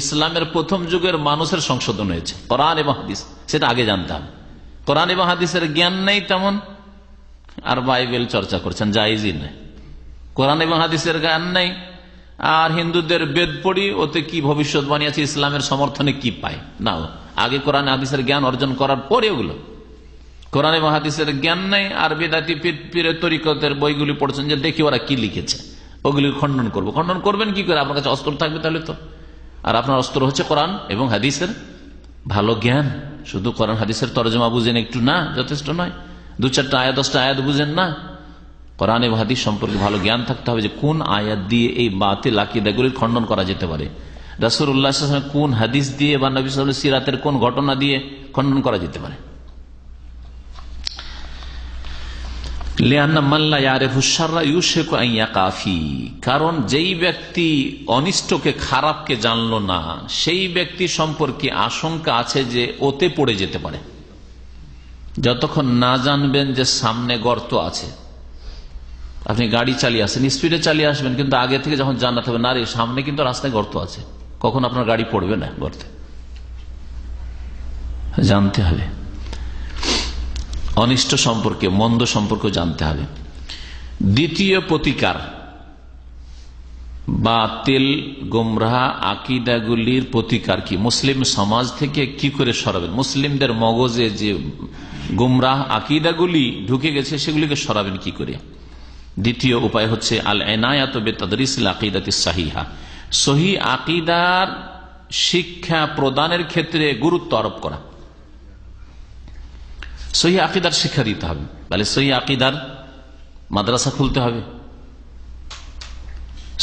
ইসলামের প্রথম যুগের মানুষের সংশোধন হয়েছে, কোরআন এবং হাদিস, সেটা আগে জানতে হবে। কোরআন এবং হাদিসের জ্ঞান নেই তেমন, আর বাইবেল চর্চা করছেন, জায়েজই নেই। কোরআন এবং হাদিসের জ্ঞান নেই, আর হিন্দুদের বেদ পড়ি, ওতে কি ভবিষ্যৎবাণী আছে, ইসলামের সমর্থনে কি পায় না। আগে কোরআন হাদিসের জ্ঞান অর্জন করার পরে ওগুলো। কোরআন এবং হাদিসের জ্ঞান নেই, আর বেদাতি পীরের তরিকতের বইগুলি পড়ছেন, যে দেখি ওরা কি লিখেছে, ওগুলির খণ্ডন করবো। খণ্ডন করবেন কি করে? আপনার কাছে অস্ত্র থাকবে তাহলে তো। আর আপনার অস্ত্র হচ্ছে কোরআন এবং হাদিসের ভালো জ্ঞান। শুধু কোরআন হাদিসের তরজমা বুঝেন একটু না, যথেষ্ট নয়। 2-4টা আয়াত, 10টা আয়াত বুঝেন না। কোরআন এবং হাদিস সম্পর্কে ভালো জ্ঞান থাকতে হবে, যে কোন আয়াত দিয়ে এই বাতিল আকীদাগুলির খণ্ডন করা যেতে পারে, রাসূলুল্লাহ সাল্লাল্লাহু আলাইহি ওয়াসাল্লাম কোন হাদিস দিয়ে বা নবী সাল্লাল্লাহু আলাইহি ওয়াসাল্লাম সিরাতের কোন ঘটনা দিয়ে খণ্ডন করা যেতে পারে। কারণ যেই ব্যক্তি অনিষ্টকে, খারাপকে জানলো না, সেই ব্যক্তি সম্পর্কে আশঙ্কা আছে যে ওতে পড়ে যেতে পারে। যতক্ষণ না জানবেন যে সামনে গর্ত আছে, আপনি গাড়ি চালিয়ে আসেন, স্পিডে চালিয়ে আসবেন, কিন্তু আগে থেকে যখন জানাতে হবে, না রে সামনে কিন্তু রাস্তায় গর্ত আছে, কখন আপনার গাড়ি পড়বে না গর্তে, জানতে হবে। অনিষ্ট সম্পর্কে, মন্দ সম্পর্কে জানতে হবে। দ্বিতীয় প্রতিকার, বাতিল গোমরাহ আকীদাগুলির প্রতিকার কি? মুসলিম সমাজ থেকে কি করে সরাবেন? মুসলিমদের মগজে যে গোমরাহ আকীদাগুলি ঢুকে গেছে, সেগুলিকে সরাবেন কি করে? দ্বিতীয় উপায় হচ্ছে আল ইনায়াত বিতাদরিসিল আকীদাতিস সাহিহা, সহিহ আকীদার শিক্ষা প্রদানের ক্ষেত্রে গুরুত্ব আরোপ করা। সহিহ আকীদার শিক্ষা দিতে হবে, তাহলে সহিহ আকীদার মাদ্রাসা খুলতে হবে।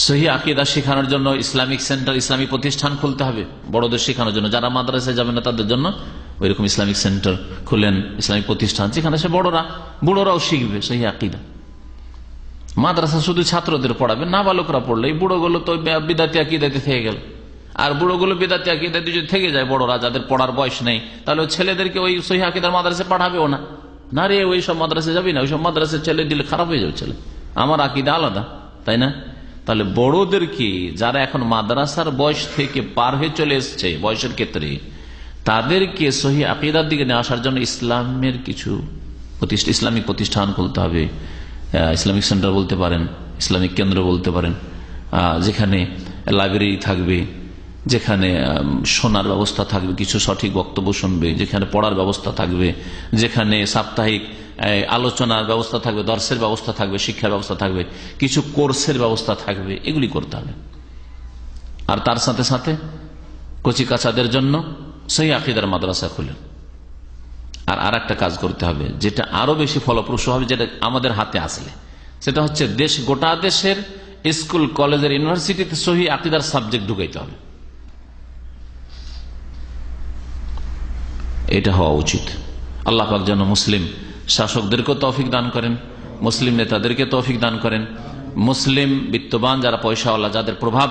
সহিহ আকীদা শেখানোর জন্য ইসলামিক সেন্টার, ইসলামিক প্রতিষ্ঠান খুলতে হবে বড়দের শেখানোর জন্য। যারা মাদ্রাসায় যাবে না তাদের জন্য ওইরকম ইসলামিক সেন্টার খুলেন, ইসলামিক প্রতিষ্ঠান, যেখানে সে বুড়োরাও শিখবে সহিহ আকীদা। মাদ্রাসা শুধু ছাত্রদের পড়াবে, নাবালকরা পড়লে এই বুড়োগুলো তো বিদাতি আকীদাতে থেকে গেল। আর বুড়োগুলো বিদাতি আকীদাতে যদি থেকে যায়, বড়রা যাদের পড়ার বয়স নেই, তাহলে ছেলেদেরকে ওই সহিহ আকীদার মাদ্রাসায় পাঠাবেও না। না রে, ওই সব মাদ্রাসায় যাবি না, ওই সব মাদ্রাসায় ছেলে দিলে খারাপ হয়ে যাবে ছেলে, আমার আকীদা আলাদা, তাই না? তাহলে বড়দেরকে, যারা এখন মাদ্রাসার বয়স থেকে পার হয়ে চলে এসছে বয়সের ক্ষেত্রে, তাদেরকে সহিহ আকীদার দিকে নিয়ে আসার জন্য ইসলামের কিছু ইসলামিক প্রতিষ্ঠান খুলতে হবে। ইসলামিক সেন্টার বলতে পারেন, ইসলামিক কেন্দ্র বলতে পারেন, যেখানে লাইব্রেরি থাকবে, যেখানে শোনার ব্যবস্থা থাকবে, কিছু সঠিক বক্তব্য শুনবে, যেখানে পড়ার ব্যবস্থা থাকবে, যেখানে সাপ্তাহিক আলোচনার ব্যবস্থা থাকবে, দর্শের ব্যবস্থা থাকবে, শিক্ষার ব্যবস্থা থাকবে, কিছু কোর্সের ব্যবস্থা থাকবে, এগুলি করতে হবে। আর তার সাথে সাথে কচি কাচাদের জন্য সেই আকীদার মাদ্রাসা খুলেন। আর একটা কাজ করতে হবে যেটা আরো বেশি ফলপ্রসূ হবে, যেটা আমাদের হাতে আসলে, সেটা হচ্ছে গোটা দেশের স্কুল, কলেজের, ইউনিভার্সিটিতে সহিহ আকীদার সাবজেক্ট ঢুকাইতে হবে। এটা হওয়া উচিত। আল্লাহ পাক যেন মুসলিম শাসকদেরকেও তৌফিক দান করেন, মুসলিম নেতাদেরকে তৌফিক দান করেন, মুসলিম বিত্তবান যারা পয়সাওয়ালা, যাদের প্রভাব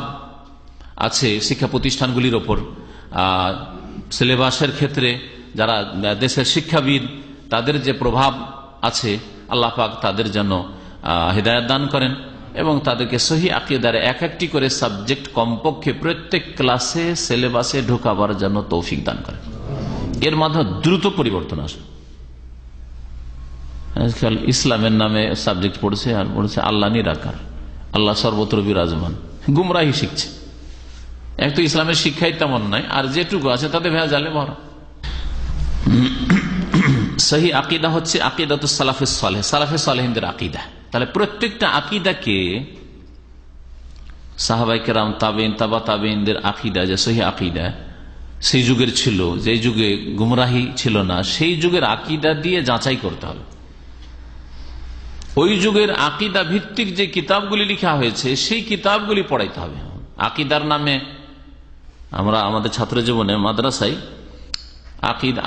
আছে শিক্ষা প্রতিষ্ঠানগুলির ওপর, সিলেবাসের ক্ষেত্রে যারা দেশের শিক্ষাবিদ, তাদের যে প্রভাব আছে, আল্লাহ পাক তাদের জন্য হিদায়াত দান করেন এবং তাদেরকে সহিহ আকীদার একটি করে সাবজেক্ট কমপক্ষে প্রত্যেক ক্লাসে সিলেবাসে ঢোকাবার জন্য তৌফিক দান করেন। এর মাধ্যমে দ্রুত পরিবর্তন আসে। আজকাল ইসলামের নামে সাবজেক্ট পড়ছে আর পড়ছে আল্লাহ নিরাকার, আল্লাহ সর্বত্র বিরাজমান, গুমরাহি শিখছে। এক তো ইসলামের শিক্ষাই তেমন নাই, আর যেটুকু আছে তাতে ভেজালে ভরা। সহিহ আকীদা হচ্ছে আকীদাতুস সালাফিস সালেহ, সালাফে সালেহিনদের আকীদা। তাহলে প্রত্যেকটা আকীদাকে সাহাবায়ে কেরাম, তাবেঈন, তাবা তাবেঈনদের আকীদা, যে সহিহ আকীদা সেই যুগের ছিল, যে যুগে গুমরাহি ছিল না, সেই যুগের আকীদা দিয়ে যাচাই করতে হবে। ওই যুগের আকীদা ভিত্তিক যে কিতাবগুলি লেখা হয়েছে সেই কিতাবগুলি পড়াইতে হবে। আকীদার নামে আমরা আমাদের ছাত্র জীবনে মাদ্রাসায়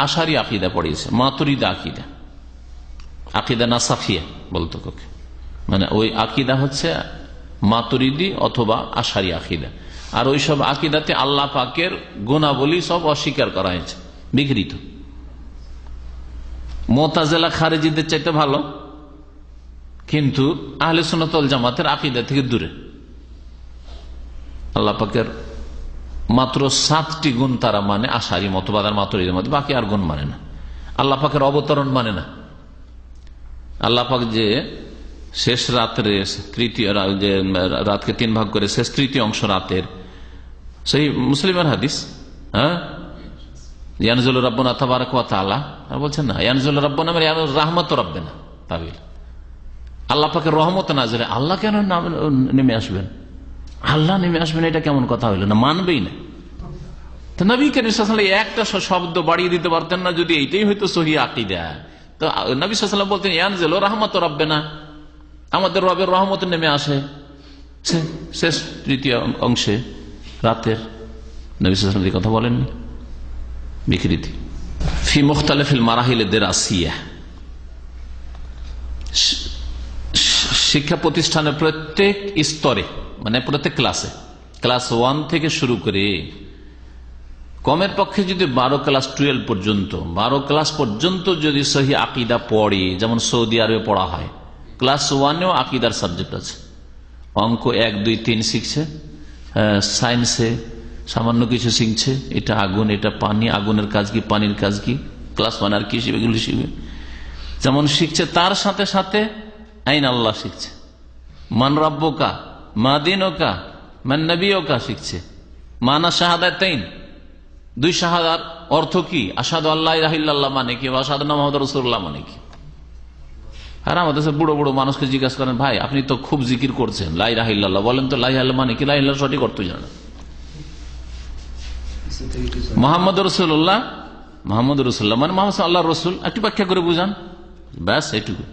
আশারি আকীদা পড়িয়েছে, মাতুরিদা আকীদা, আকীদা নাসাফিয়া বলতো কাকে, মানে ওই আকীদা হচ্ছে মাতুরিদি অথবা আশারি আকীদা। আর ওইসব আকীদাতে আল্লাহ পাকের গুণাবলী সব অস্বীকার করা হয়েছে, বিকৃত। মুতাজিলা খারিজিদের চাইতে ভালো, কিন্তু আহলে সুন্নাত ওয়াল জামাতের আকীদা থেকে দূরে। আল্লাহ পাকের মাত্র 7টি গুণ তারা মানে, আশারি মতবাদ মাতুরিদের মধ্যে, বাকি আর গুণ মানে না। আল্লাহ পাকের অবতরণ মানে না। আল্লাহ পাক যে শেষ রাত্রে তৃতীয়, যে রাতকে 3 ভাগ করে শেষ তৃতীয় অংশ রাতের, সেই মুসলিমের হাদিস, হ্যাঁ, ইয়ানজুলু রাব্বুনা তাবারাক ওয়া তাআলা বলছেন না, ইয়ানজুলু রাব্বুনা মানে রাহমাতু রাব্বিনা, তাবিল আল্লাহ পাকের রহমত নাযিল। আল্লাহ কেন নেমে আসবেন? আল্লাহ নেমে আসবেন, এটা কেমন কথা হইল না, মানবেই না। তো নবী করিম সাল্লাল্লাহু আলাইহি ওয়াসাল্লাম একটা শব্দ বাড়িয়ে দিতে পারতেন না? যদি এইটাই হয়তো সহিহ আকীদা, তো নবী সাল্লাল্লাহু আলাইহি ওয়াসাল্লাম বলতেন ইয়ানজিলু রাহমাতু রাব্বিনা, আমাদের রবের রহমত নেমে আসে শেষ তৃতীয় অংশে রাতের। নবী সাল্লাল্লাহু আলাইহি ওয়াসাল্লাম কথা বলেননি, বিকৃতি। ফি মুখতালিফিল মারাহিল দিরাসিয়া, শিক্ষা প্রতিষ্ঠানের প্রত্যেক স্তরে, মানে প্রত্যেক ক্লাসে, ক্লাস 1 থেকে শুরু করে কমের পক্ষে যদি 12 ক্লাস 12 পর্যন্ত, 12 ক্লাস পর্যন্ত যদি সহিহ আকীদা পড়ে, যেমন সৌদি আরবে পড়া হয়, ক্লাস 1এও আকীদার সাবজেক্ট আছে। অঙ্ক 1, 2, 3 শিখছে, সায়েন্সে সামান্য কিছু শিখছে, এটা আগুন, এটা পানি, আগুনের কাজ কি, পানির কাজ কি, ক্লাস 1 আর কি শিখবে, এগুলো শিখবে। যেমন শিখছে তার সাথে সাথে আইন আল্লাহ শিখছে, মান রাব্বুকা, মা দীনুকা, মান নবিয়ুকা শিখছে, মানা শাহাদাতাইন, 2 শাহাদার অর্থ কি, আশহাদু আল্লা ইলাহা ইল্লাল্লাহ মানে কি, আশহাদু আন্না মুহাম্মাদুর রাসূলুল্লাহ মানে কি। আর আমাদের বুড়ো বুড়ো মানুষকে জিজ্ঞাসা করেন, ভাই আপনি তো খুব জিকির করছেন, লা ইলাহা ইল্লাল্লাহ বলেন তো, লা ইলাহা ইল্লাল্লাহ মানে কি, লা ইলাহা ইল্লাল্লাহ সঠিক অর্থ জানেন। মুহাম্মাদুর রাসূলুল্লাহ, মুহাম্মাদুর রাসূলুল্লাহ মানে মুহাম্মদ আল্লাহর রাসূল, একটু ব্যাখ্যা করে বুঝান, ব্যাস এইটুকু।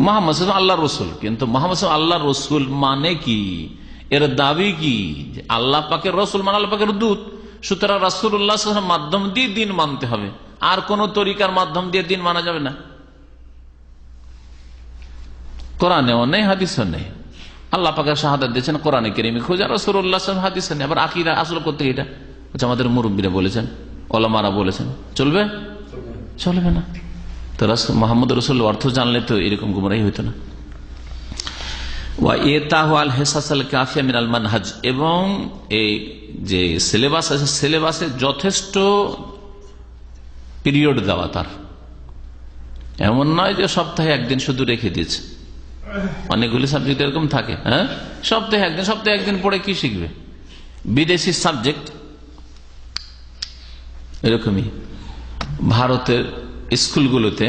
মুহাম্মদ আল্লাহর রাসূল, কিন্তু মুহাম্মদ আল্লাহর রাসূল মানে কি, এর দাবি কি, আল্লাহ পাকের রাসূল মানে আল্লাহ পাকের দূত। সুতরাং রাসূলুল্লাহ সাল্লাল্লাহু আলাইহি ওয়াসাল্লাম মাধ্যম দিয়ে দিন মানতে হবে, আর কোন তরিকার মাধ্যম দিয়ে দিন মানা যাবে না। কোরআনেও নেই, হাদিসও নেই। আল্লাহ পাকের শাহাদাত দিয়েছেন কোরআনে কারীমে, খোঁজা রাসূলুল্লাহ সাল্লাল্লাহু আলাইহি ওয়াসাল্লাম হাদিসে নেই। আবার আকীদা আসল করতে এটা হচ্ছে আমাদের মুরব্বীরা বলেছেন, ওলামারা বলেছেন, চলবে? চলবে না। তো মুহাম্মদ রাসূলুল্লাহ অর্থ জানলে তো এরকম গুমরাহি হইতো না। ওয়া ইতাহু আল হিসাস আল কাফিয়া মিনাল মানহাজ, এবং এই যে সিলেবাস আছে, সিলেবাসে যথেষ্ট পিরিয়ড দেওয়া তার, এমন নয় যে সপ্তাহে একদিন শুধু রেখে দিয়েছে। অনেকগুলি সাবজেক্ট এরকম থাকে, হ্যাঁ, সপ্তাহে একদিন পড়ে কি শিখবে? বিদেশি সাবজেক্ট এরকমই। ভারতের স্কুলগুলোতে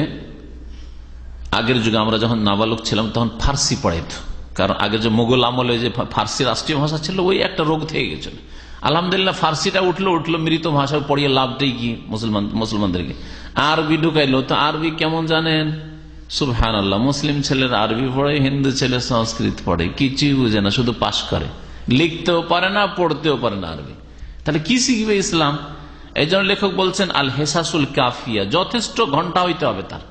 আগের যুগে আমরা যখন নাবালক ছিলাম তখন ফার্সি পড়াইতো, কারণ আগের যে মোগল আমলে যে ফার্সি রাষ্ট্রীয় ভাষা ছিল ওই একটা রোগ থেকে গেছিল। আলহামদুলিল্লাহ ফার্সিটা উঠলো মৃত ভাষা পড়িয়ে লাভটাই কি মুসলমানদেরকে। আরবি ঢুকাইলো, তো আরবি কেমন জানেন? সুবহানাল্লাহ, মুসলিম ছেলের আরবি পড়ে, হিন্দু ছেলে সংস্কৃত পড়ে, কিছুই বুঝে না, শুধু পাশ করে, লিখতেও পারে না, পড়তেও পারে না আরবি। তাহলে কি শিখবে ইসলাম? এই জন্য লেখক বলছেন আল হেসাসুল কাফিয়া, যথেষ্ট ঘন্টা হইতে হবে তার,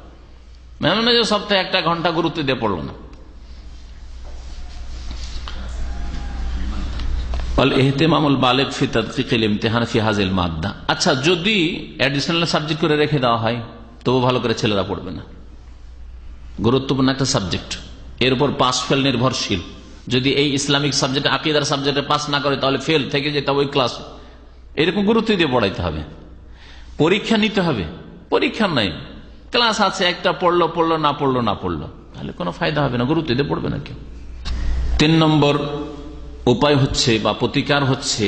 এমন না যে সপ্তাহে একটা ঘন্টা গুরুত্ব দিয়ে পড়লো না। আচ্ছা, যদি অ্যাডিশনাল সাবজেক্ট করে রেখে দেওয়া হয় তবু ভালো করে ছেলেরা পড়বে না, গুরুত্বপূর্ণ একটা সাবজেক্ট, এর উপর পাস ফেল নির্ভরশীল। যদি এই ইসলামিক সাবজেক্ট আকিদার সাবজেক্টে পাস না করে তাহলে ফেল থেকে যেতে হবে ওই ক্লাস, এরকম গুরুত্ব দিয়ে পড়াইতে হবে। পরীক্ষা নিতে হবে, পরীক্ষা নাই, ক্লাস আছে একটা, পড়লো না পড়লো তাহলে কোনো ফায়দা হবে না, গুরুত্ব দিয়ে পড়বে না কেউ। 3 নম্বর উপায় হচ্ছে বা প্রতিকার হচ্ছে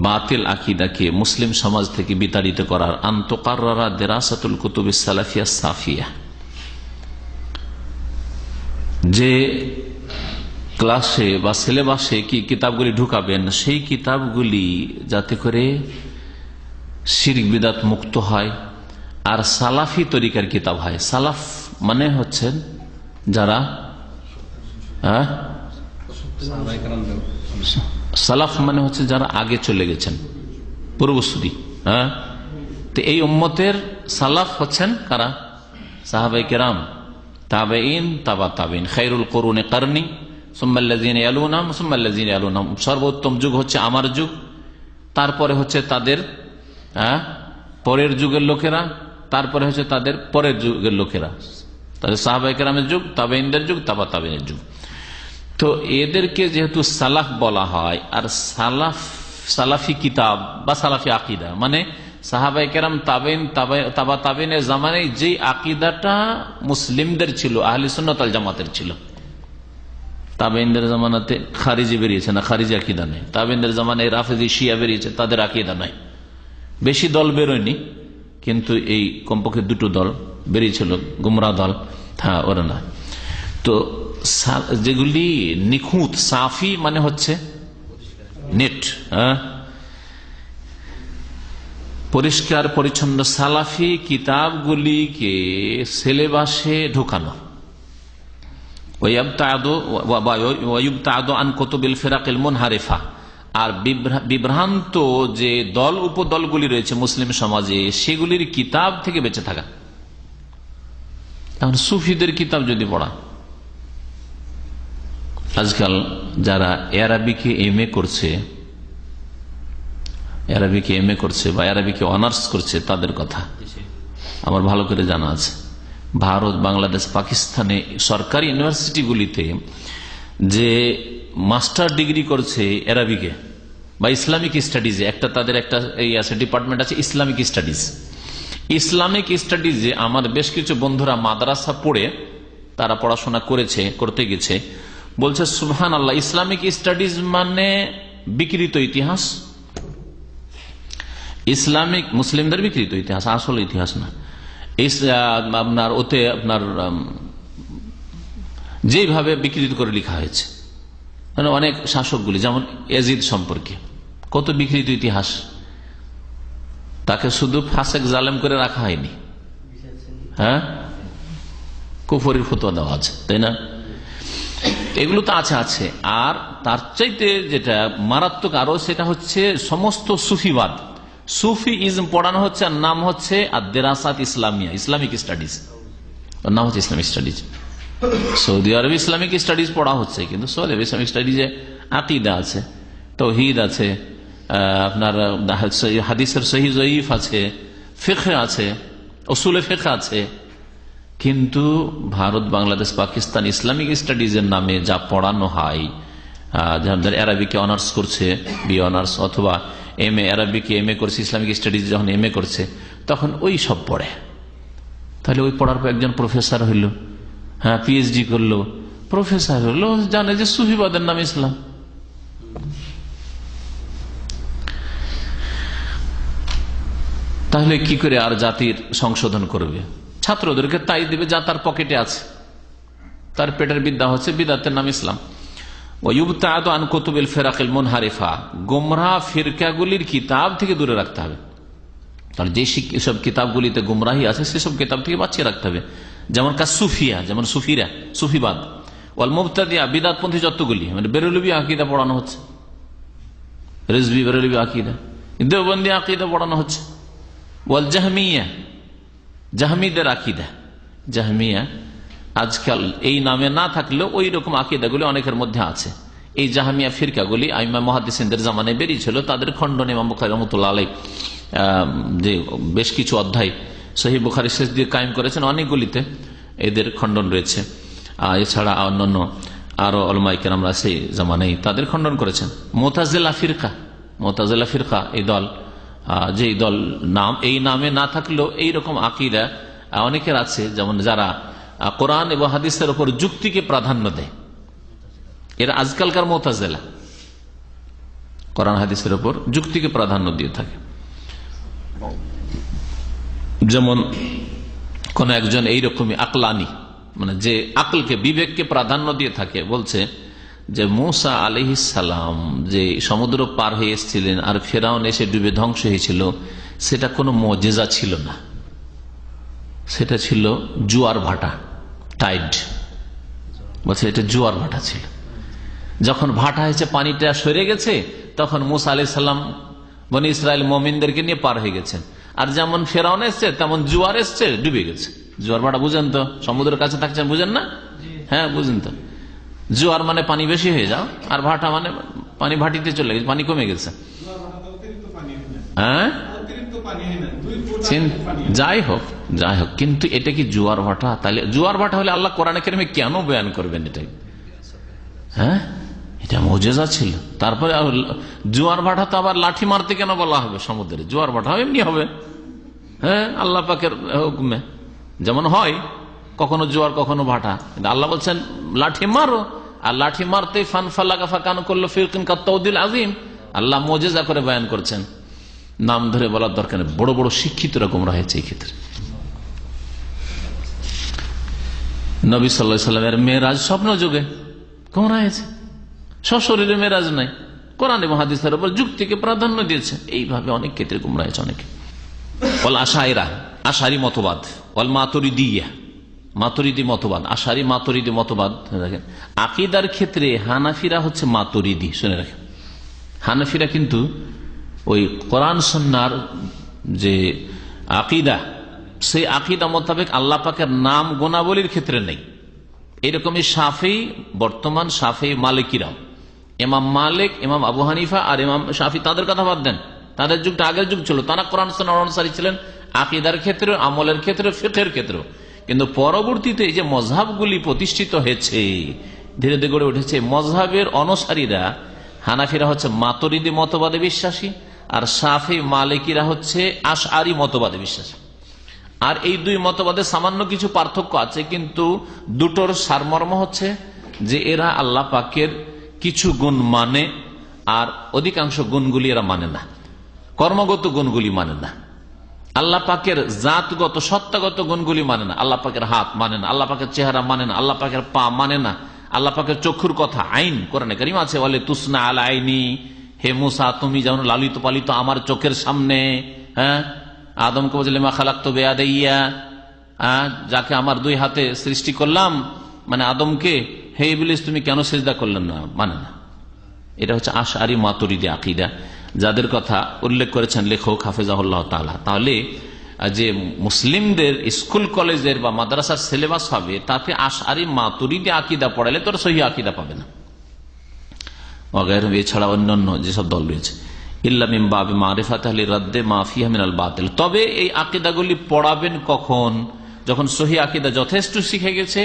বাতিল আকিদাকে মুসলিম সমাজ থেকে বিতাড়িত করার, আন্তকাররা দেরাসাতুল কুতুবিস সালাফিয়া সাফিয়া, যে ক্লাসে বা সিলেবাসে কি কিতাবগুলি ঢুকাবেন সেই কিতাবগুলি যাতে করে শিরক বিদআত মুক্ত হয় আর সালাফি তরিকার কিতাব হয়। সালাফ মানে হচ্ছেন যারা, সালাফ মানে হচ্ছে যারা আগে চলে গেছেন, পূর্বসূরি। তো এই উম্মতের সালাফ হচ্ছেন কারা? সাহাবায়ে কেরাম, তাবেঈন, তাবা তাবেঈন, খায়রুল কুরুনি কারনি, সুম্মাল্লাযিনা ইয়ালুনহুম সুম্মাল্লাযিনা ইয়ালুনহুম। সর্বোত্তম যুগ হচ্ছে আমার যুগ, তারপরে হচ্ছে তাদের পরের যুগের লোকেরা, তারপরে হচ্ছে তাদের পরের যুগের লোকেরা, তাদের সাহাবায়ে কেরামের যুগ, তাবেঈনদের যুগ, তাবা তাবেঈনের যুগ। তো এদেরকে যেহেতু সালাফ বলা হয়, আর সালাফি কিতাব বা সালাফি আকিদা মানে সাহাবায়ে কেরাম, তাবেঈন, তাবা তাবেঈনের জামানায় যে আকিদাটা মুসলিমদের ছিল, আহলে সুন্নাত ওয়াল জামাতের ছিল। তাবেঈনদের জামানাতে খারিজি বেরিয়েছে না, খারিজি আকিদা নেই। তাবেঈনদের জামানায় রাফেজি শিয়া বেরিয়েছে, তাদের আকিদা নাই। বেশি দল বেরোয়নি, কিন্তু এই কমপক্ষে 2টো দল বেরিয়েছিল, গুমরাহ দল, ওরা না। তো যেগুলি নিখুঁত সাফি মানে হচ্ছে নেট, পরিষ্কার পরিচ্ছন্ন সালাফি কিতাবগুলিকে সিলেবাসে ঢোকানো, আর বিভ্রান্ত যে দল উপদলগুলি রয়েছে মুসলিম সমাজে সেগুলির কিতাব থেকে বেঁচে থাকা। এখন সুফিদের কিতাব যদি পড়া, আজকাল যারা আরবিকে এমএ করছে বা আরবিকে অনার্স করছে তাদের কথা আমার ভালো করে জানা আছে। ভারত, বাংলাদেশ, পাকিস্তানে সরকারি ইউনিভার্সিটিগুলিতে যে মাস্টার ডিগ্রি করছে আরবিকে বা ইসলামিক স্টাডিজে, তাদের একটা এই আছে ডিপার্টমেন্ট আছে ইসলামিক স্টাডিজ। ইসলামিক স্টাডিজে আমার বেশ কিছু বন্ধুরা মাদ্রাসা পড়ে তারা পড়াশোনা করতে গেছে, বলছে সুবহানাল্লাহ, ইসলামিক স্টাডিজ মানে বিকৃত ইতিহাস, ইসলামিক মুসলিমদের বিকৃত ইতিহাস, আসল ইতিহাস না। আপনার ওতে আপনার যেভাবে বিকৃত করে লেখা হয়েছে, মানে অনেক শাসকগুলি, যেমন ইয়াজিদ সম্পর্কে কত বিকৃত ইতিহাস, তাকে শুধু ফাসেক জালেম করে রাখা হয়নি, কুফরির ফতোয়া দেওয়া আছে, তাই না? এগুলো তো আছে। আর তার চাইতে যেটা মারাত্মক আরো, সেটা হচ্ছে সমস্ত সুফিবাদ, সুফি ইজম পড়ানো হচ্ছে, আর নাম হচ্ছে আদ-দিরাসাত ইসলামিয়া, ইসলামিক স্টাডিজ, নাম হচ্ছে ইসলামিক স্টাডিজ। সৌদি আরবে ইসলামিক স্টাডিজ পড়া হচ্ছে, কিন্তু সৌদি আরবে ইসলামিক স্টাডিজে আকিদা আছে, তাওহীদ আছে, আপনার হাদিসের সহিহ জয়ীফ আছে, ফিকহ আছে, উসুলে ফিকহ আছে। কিন্তু ভারত, বাংলাদেশ, পাকিস্তান ইসলামিক স্টাডিজের নামে যা পড়ানো হয়, যারা আরবিকে অনার্স করছে, বি অনার্স, অথবা এমএ, আরবিকে এমএ করছে, ইসলামিক স্টাডিজ যখন এমএ করছে তখন ওই সব পড়ে। তাহলে ওই পড়ার পর একজন প্রফেসর হইল, পিএইচডি করলো, প্রফেসর হলো, জানে যে সুফিবাদের নাম ইসলাম। তাহলে কি করে আর জাতির সংশোধন করবে? ছাত্রদেরকে তাই দিবে যা তার পকেটে আছে, তার পেটের বিদ্যা হচ্ছে বিদাতের নাম ইসলাম। ওয়ুবতাদু আন কুতুবিল ফিরাকিল মুনহারিফা, গুমরাহ ফিরকাগুলির কিতাব থেকে দূরে রাখতে হবে। তাহলে যে সব কিতাবগুলিতে গুমরাহি আছে সেসব কিতাব থেকে বাঁচিয়ে রাখতে হবে। যেমন সুফিয়া, যেমন সুফিরা, সুফিবাদ। ওয়াল মুবতাদিয়া, বিদাতপন্থী যতগুলি, মানে বেরেলভি আকীদা পড়ানো হচ্ছে, রিজভী বেরেলভি আকীদা, দেওবন্দি আকীদা পড়ানো হচ্ছে। ওয়াল জাহমিয়া, জাহমিদের আকীদা। জাহমিয়া আজকাল এই নামে না থাকলেও ওই রকম আকীদাগুলি অনেকের মধ্যে আছে। এই জাহমিয়া ফিরকাগুলি আইমা মুহাদ্দিসিনদের জামানায় বেরিয়েছিল, তাদের খণ্ডন ইমাম বুখারী রাহমাতুল্লাহ আলাইহি যে বেশ কিছু অধ্যায় সহিহ বুখারী শেষ দিয়ে কায়েম করেছেন, অনেকগুলিতে এদের খণ্ডন রয়েছে। এছাড়া অন্যান্য আরো উলামায়ে কেরামরা সেই জামানায় তাদের খণ্ডন করেছেন। মুতাজিলা ফিরকা, মুতাজিলা ফিরকা এই দল, যে দল নাম এই নামে না থাকলেও এইরকম আকীদা অনেকের আছে, যেমন যারা কোরআন এবং হাদিসের উপর যুক্তিকে প্রাধান্য দেয়, এরা আজকালকার মুতাজিলা, কোরআন হাদিসের উপর যুক্তিকে প্রাধান্য দিয়ে থাকে। যেমন কোন একজন এইরকমই আকলানি, মানে যে আকলকে, বিবেককে প্রাধান্য দিয়ে থাকে, বলছে যে মূসা আলাইহিস সালাম যে সমুদ্র পার হয়ে এসেছিলেন আর ফেরাউন এসে ডুবে ধ্বংস হয়েছিল, সেটা কোনো মুজিজা ছিল না, সেটা ছিল জোয়ার ভাটা, টাইড। বলছে এটা জোয়ার ভাটা ছিল। যখন ভাটা হয়েছে, পানিটা সরে গেছে, তখন মূসা আলাইহিস সালাম বনি ইসরায়েল মুমিনদেরকে নিয়ে পার হয়ে গেছেন। আর যেমন ফেরাউন এসছে তেমন জোয়ার এসছে, ডুবে গেছে। জোয়ার ভাটা বুঝেন তো, সমুদ্রের কাছে থাকছেন, বুঝেন না? হ্যাঁ বুঝেন তো। জোয়ার মানে পানি বেশি হয়ে যাও, আর ভাটা মানে পানি ভাটিতে চলে গেছে, পানি কমে গেছে। হ্যাঁ যাই হোক, যাই হোক, কিন্তু এটা কি জোয়ার ভাটা? তাহলে জোয়ার ভাটা হলে আল্লাহ কোরআনে কারিমে কেন বয়ান করবেন এটাই? হ্যাঁ, এটা মুজিজা ছিল। তারপরে জোয়ার ভাটা তো আবার লাঠি মারতে কেন বলা হবে সমুদ্রে? জোয়ার ভাটা এমনি হবে, হ্যাঁ, আল্লাহ পাকের হুকুমে যেমন হয়, কখনো জোয়ার কখনো ভাটা। আল্লাহ বলছেন লাঠি মারো, আর লাঠি মারতে ফানফালাকা ফাকান করলো ফিরকিন কাত্তাউদিল আযীম। আল্লাহ মুজিজা করে বয়ান করছেন, নাম ধরে বলার দরকার নেই। বড় বড় শিক্ষিতরা গোমরাহ হয়েছে এই ক্ষেত্রে। নবী সাল্লাল্লাহু আলাইহি সাল্লামের মেরাজ স্বপ্ন যুগে গোমরাহ হয়েছে, সশরীরে মেরাজ নাই, কোরআন এবং হাদিসের উপর যুক্তিকে প্রাধান্য দিয়েছে। এইভাবে অনেক ক্ষেত্রে গোমরাহ হয়েছে অনেকে। ওয়াল আশাইরা, আশারি মতবাদ। ওয়াল মাতুরিদিয়া, মাতুরিদি মতবাদ। আশারি মাতুরিদি মতবাদ। দেখেন আকীদার ক্ষেত্রে হানাফিরা হচ্ছে মাতুরিদি, শুনে রাখেন। হানাফিরা কিন্তু ওই কোরআন সুন্নাহর যে আকীদা, সেই আকীদা মোতাবেক আল্লাহ পাকের নাম গুণাবলীর ক্ষেত্রে নেই। এরকমই শাফি, বর্তমান শাফি মালিকিরাও, ইমাম মালিক, ইমাম আবু হানিফা আর ইমাম শাফি, তাদের কথা বাদ দেন, তাদের যুগটা আগের যুগ ছিল, তারা কোরআন সুন্নাহর অনুসারী ছিলেন আকীদার ক্ষেত্রে, আমলের ক্ষেত্রে, ফিকহের ক্ষেত্রে। কিন্তু পরবর্তীতে এই যে মযহাবগুলি প্রতিষ্ঠিত হয়েছে, ধীরে ধীরে গড়ে উঠেছে, মযহাবের অনুসারীরা হানাফিরা হচ্ছে মাতুরিদি মতবাদে বিশ্বাসী, আর শাফি মালিকিরা হচ্ছে আশআরি মতবাদে বিশ্বাসী। আর এই দুই মতবাদে সামান্য কিছু পার্থক্য আছে, কিন্তু দুটোর সারমর্ম হচ্ছে যে এরা আল্লাহ পাকের কিছু গুণ মানে, আর অধিকাংশ গুণগুলি এরা মানে না, কর্মগত গুণগুলি মানে না। আল্লাহ পাকের জাতগত সত্তাগত গুণগুলি মানে না। আল্লাহ পাকের হাত মানে না, আল্লাহ পাকের চেহারা মানে না, আল্লাহ পাকের পা মানে না, আল্লাহ পাকের চক্ষুর কথা, আইন কোরআনে কারীম আছে, বলে তুসনা আলা আইনি, হে মুসা তুমি যেমন লালিত পালিত আমার চোখের সামনে। হ্যাঁ, আদমকে বলছে লিমা খালাকতু বিয়াদাইয়া, যাকে আমার দুই হাতে সৃষ্টি করলাম, মানে আদমকে, হে ইবলিস তুমি কেন সিজদা করলেন না? মানে না। এটা হচ্ছে আশআরি মাতুরিদি আকীদা, যাদের কথা উল্লেখ করেছেন লেখক হাফেজাহুল্লাহ তাআলা। তাহলে যে মুসলিমদের স্কুল কলেজের বা মাদ্রাসার সিলেবাস হবে, তাতে আশআরি মাতুরিদি আকীদা পড়ালে তোর সহিহ আকীদা পাবে না। এছাড়া অন্যান্য যেসব দল রয়েছে, ইল্লা মিন বাবি মারিফাত আহলি রাদ্দে মা ফিহা মিনাল বাতিল। তবে এই আকীদাগুলি পড়াবেন কখন? যখন সহিহ আকীদা যথেষ্ট শিখে গেছে,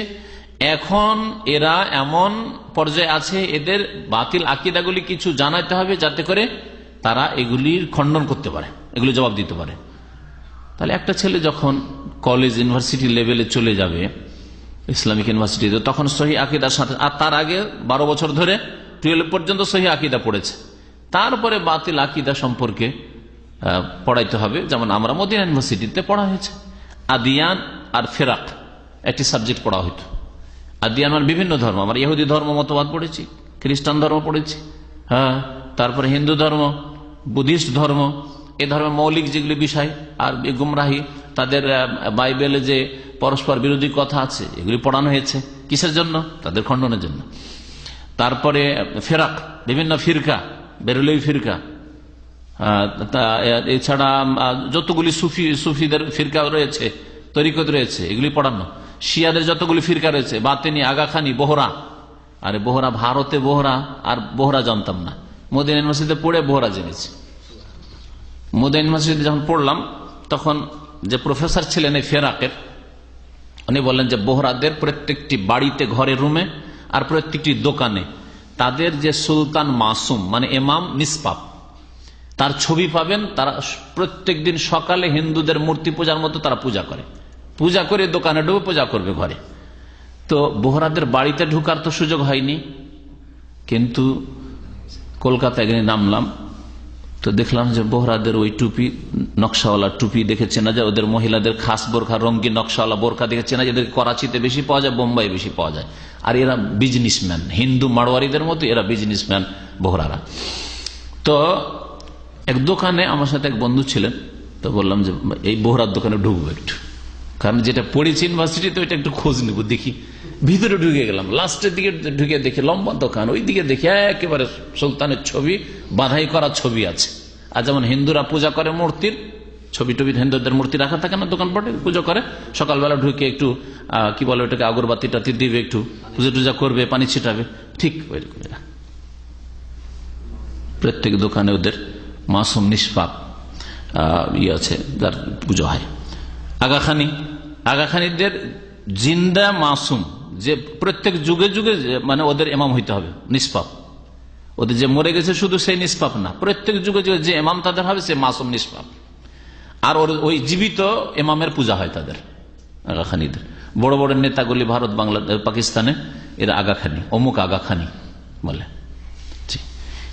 এখন এরা এমন পর্যায়ে আছে, এদের বাতিল আকীদাগুলি কিছু জানাতে হবে, যাতে করে তারা এগুলির খণ্ডন করতে পারে, এগুলি জবাব দিতে পারে। তাহলে একটা ছেলে যখন কলেজ ইউনিভার্সিটি লেভেলে চলে যাবে, ইসলামিক ইউনিভার্সিটিতে, তখন সহিহ আকীদার সাথে, আর তার আগে 12 বছর ধরে 12 পর্যন্ত সহিহ আকীদা পড়েছে, তারপরে বাতিল আকীদা সম্পর্কে পড়াইতে হবে। যেমন আমরা মদিনা ইউনিভার্সিটিতে পড়া হয়েছে, আদিয়ান আর ফেরাক একটি সাবজেক্ট পড়া হইতো। আদিয়ান মানে বিভিন্ন ধর্ম, আমরা ইহুদি ধর্ম মতবাদ পড়েছি, খ্রিস্টান ধর্ম পড়েছি, হ্যাঁ, তারপরে হিন্দু ধর্ম, বুদ্ধিস্ট ধর্ম, এ ধর্মের মৌলিক যেগুলি বিষয়, আর গুমরাহি, তাদের বাইবেলে যে পরস্পর বিরোধী কথা আছে এগুলি পড়ানো হয়েছে। কিসের জন্য? তাদের খণ্ডনের জন্য। তারপরে ফেরাক, বিভিন্ন ফিরকা, বেরলভী ফিরকা, এছাড়া যতগুলি সুফিদের ফিরকা রয়েছে, তরিকত রয়েছে, এগুলি পড়ানো। শিয়াদের যতগুলি ফিরকা রয়েছে, বাতেনি, আগাখানি, বোহরা। আরে বোহরা, ভারতে বোহরা, আর বোহরা জানতাম না, মদিনা ইউনিভার্সিটিতে পড়ে বোহরা জেনেছি। মদিনা ইউনিভার্সিটিতে যখন পড়লাম তখন যে প্রফেসর ছিলেন এই ফেরাকের, উনি বললেন যে বোহরাদের প্রত্যেকটি বাড়িতে, ঘরে, রুমে, আর প্রত্যেকটি দোকানে তাদের যে সুলতান মাসুম মানে ইমাম নিষ্পাপ, তার ছবি পাবেন। তারা প্রত্যেক দিন সকালে হিন্দুদের মূর্তি পূজার মতো তারা পূজা করে দোকানে ঢুকে পূজা করবে ঘরে। তো বোহরাদের বাড়িতে ঢুকার তো সুযোগ হয়নি, কিন্তু কলকাতায় গিয়ে নামলাম তো দেখলাম যে বোহরাদের ওই টুপি, নকশাওয়ালা টুপি দেখে চেনা যায়, ওদের মহিলাদের খাস বোরখা, রঙিন নকশাওয়ালা বোরখা দেখে চেনা যায়। এদের করাচিতে বেশি পাওয়া যায়, বোম্বাই বেশি পাওয়া যায়। আর এরা বিজনেসম্যান, হিন্দু মারোয়ারিদের মতো এরা বিজনেসম্যান বোহরারা। তো এক দোকানে আমার সাথে এক বন্ধু ছিলেন, তো বললাম যে এই বোহরার দোকানে ঢুকবো একটু, কারণ যেটা পড়েছি ইউনিভার্সিটিতে ওইটা একটু খোঁজ নিব, দেখি। ভিতরে ঢুকে গেলাম, লাস্টের দিকে ঢুকে দেখি লম্বা দোকান, ওই দিকে দেখি একেবারে সুলতানের ছবি, বাঁধাই করা ছবি আছে। আর যেমন হিন্দুরা পূজা করে মূর্তির ছবি টবি, হিন্দুদের মূর্তি রাখা থাকে না দোকানপাটে, পুজো করে, সকালবেলা ঢুকে একটু কি বলে ওটাকে, আগরবাতি টাতি দিবে, একটু পুজো টুজা করবে, পানি ছিটাবে, ঠিক ওইরকম। প্রত্যেক দোকানে ওদের মাসুম নিষ্পাপ ইয়ে আছে, যার পুজো হয়। আগাখানিদের জিন্দা মাসুম, যে প্রত্যেক যুগে যুগে মানে ওদের ইমাম হইতে হবে নিষ্পাপ। ওদের যে মরে গেছে শুধু সেই নিষ্পাপ না, প্রত্যেক যুগে যুগে যে ইমাম তাদের হবে সে মাসুম নিষ্পাপ। আর ওই জীবিত ইমামের পূজা হয় তাদের, আগাখানিদের। বড় বড় নেতাগুলি ভারত, বাংলাদেশ, পাকিস্তানে এরা আগাখানি, অমুক আগাখানি বলে।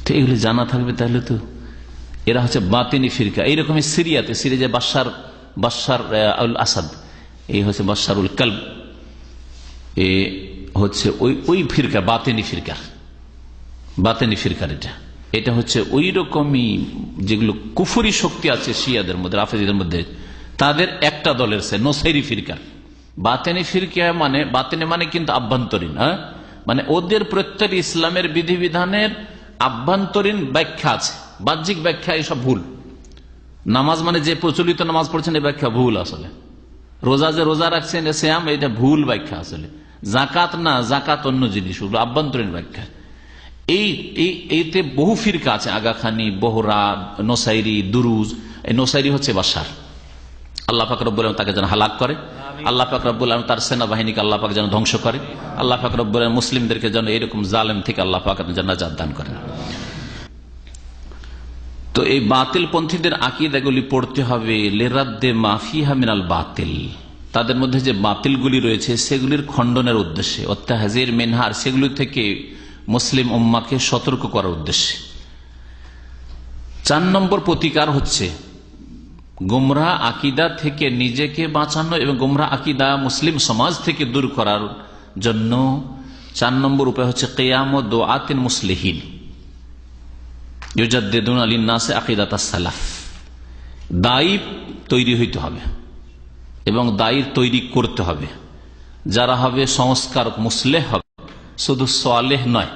তো এগুলি জানা থাকবে, তাহলে তো এরা হচ্ছে বাতিনি ফিরকা। এইরকমই সিরিয়াতে, সিরিয়া বাশার আল আসাদ, এই হচ্ছে বাশারুল কালব, এ হচ্ছে ওই ফিরকা, বাতিনি ফিরকার এটা হচ্ছে ওই রকমই যেগুলো কুফরি শক্তি আছে শিয়াদের মধ্যে, রাফেজিদের মধ্যে, তাদের একটা দলের সে নোসাইরি ফিরকার। বাতিনি ফিরকা মানে, বাতিনি মানে কিন্তু আভ্যন্তরীণ, হ্যাঁ, মানে ওদের প্রত্যেক ইসলামের বিধিবিধানের আভ্যন্তরীণ ব্যাখ্যা আছে, বাহ্যিক ব্যাখ্যা এসব ভুল। নামাজ মানে যে প্রচলিত নামাজ পড়ছেন এই ব্যাখ্যা ভুল। আসলে রোজা যে রোজা রাখছেন শ্যাম, এটা ভুল ব্যাখ্যা। আসলে জাকাত না, জাকাত অন্য জিনিস, ওগুলো আভ্যন্তরীণ ব্যাখ্যা। এইতে বহু ফিরকা আছে, আগাখানি, বোহরা, নোসাইরি, দুরুজ। এই নোসাইরি হচ্ছে বাশার, আল্লাহ পাক রব্বুল আলামিন তাকে যেন হালাক করে, আল্লাহ পাক রব্বুল আলামিন তার সেনাবাহিনীকে আল্লাহ পাক যেন ধ্বংস করে, আল্লাহ পাক রব্বুল আলামিন মুসলিমদেরকে যেন এরকম জালেম থেকে আল্লাহ পাক যেন নাজাত দান করেন। তো এই বাতিল পন্থীদের আকীদাগুলি পড়তে হবে লিরাদ্দে মাফিহা মিনাল বাতিল, তাদের মধ্যে যে বাতিলগুলি রয়েছে সেগুলির খণ্ডনের উদ্দেশ্যে, ওয়াত্তাহযীর মিনহা, সেগুলি থেকে মুসলিম উম্মাকে সতর্ক করার উদ্দেশ্যে। 4 নম্বর প্রতিকার হচ্ছে গুমরাহ আকীদা থেকে নিজেকে বাঁচানো এবং গুমরাহ আকীদা মুসলিম সমাজ থেকে দূর করার জন্য 4 নম্বর উপায় হচ্ছে কিয়াম দুআতিন মুসলিহিন ইউজাদ্দিদুনা লিন-নাসি আকীদাতাস সালাফ। দায়ী তৈরি হইতে হবে এবং দায়ী তৈরি করতে হবে, যারা হবে সংস্কারক, মুসলেহ হবে। শুধু সালেহ নয়,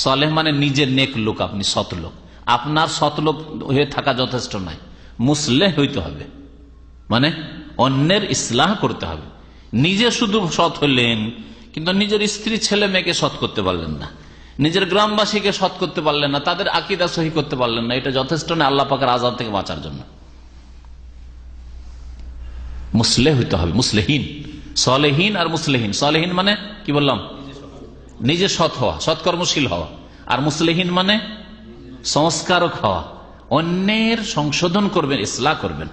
সালেহ মানে নিজের নেক লোক, আপনি সৎ লোক, আপনার সৎ লোক হয়ে থাকা যথেষ্ট নয়, মুসলেহ হইতে হবে, মানে অন্যের ইসলাহ করতে হবে। নিজে শুধু সৎ হলেন কিন্তু নিজের স্ত্রী ছেলে মেয়েকে সৎ করতে পারলেন না, নিজের গ্রামবাসীকে সৎ করতে পারলেন না, তাদের আকীদা সহি করতে পারলেন না, এটা যথেষ্ট না আল্লাহ পাকের আযাব থেকে বাঁচার জন্য। মুসলেহ হইতে হবে, মুসলেহীন, সালেহীন আর মুসলেহীন। সালেহীন মানে কি বললাম, নিজে সৎ হওয়া, সৎকর্মশীল হওয়া, আর মুসলেহীন মানে সংস্কারক হওয়া, অন্যের সংশোধন করবেন, ইসলাহ করবেন।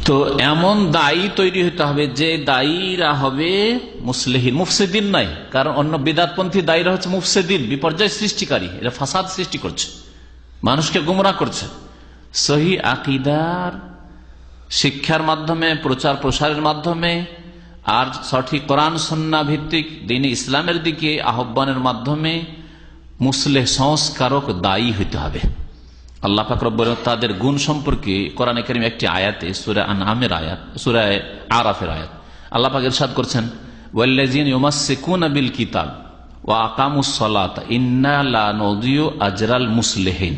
তো এমন দায়ী তৈরি হতে হবে যে দায়ীরা হবে মুসলিহিন, মুফসিদিন নয়। কারণ অন্য বিদাতপন্থী দায়ীরা হচ্ছে মুফসিদিন, বিপর্যয় সৃষ্টিকারী, এরা ফাসাদ সৃষ্টি করছে, মানুষকে গুমরাহ করছে। সহি আকিদার শিক্ষার মাধ্যমে, প্রচার প্রসারের মাধ্যমে, আর সঠিক কোরআন সুন্নাহ ভিত্তিক দ্বীন ইসলামের দিকে আহ্বানের মাধ্যমে মুসলিহ সংস্কারক দায়ী হইতে হবে। আল্লাহ পাক রব্বুল আলামিন তাদের গুণ সম্পর্কে কোরআনে কারীম একটি আয়াতে, সূরা আনআমের আয়াত, সূরা আরাফের আয়াত, আল্লাহ পাক ইরশাদ করছেন, ওয়াল্লাযীনা ইউমাসসিকুনা বিল কিতাব ওয়া আকামুস সালাতা ইন্না লা নুযিউ আজরাল মুসলিহিন।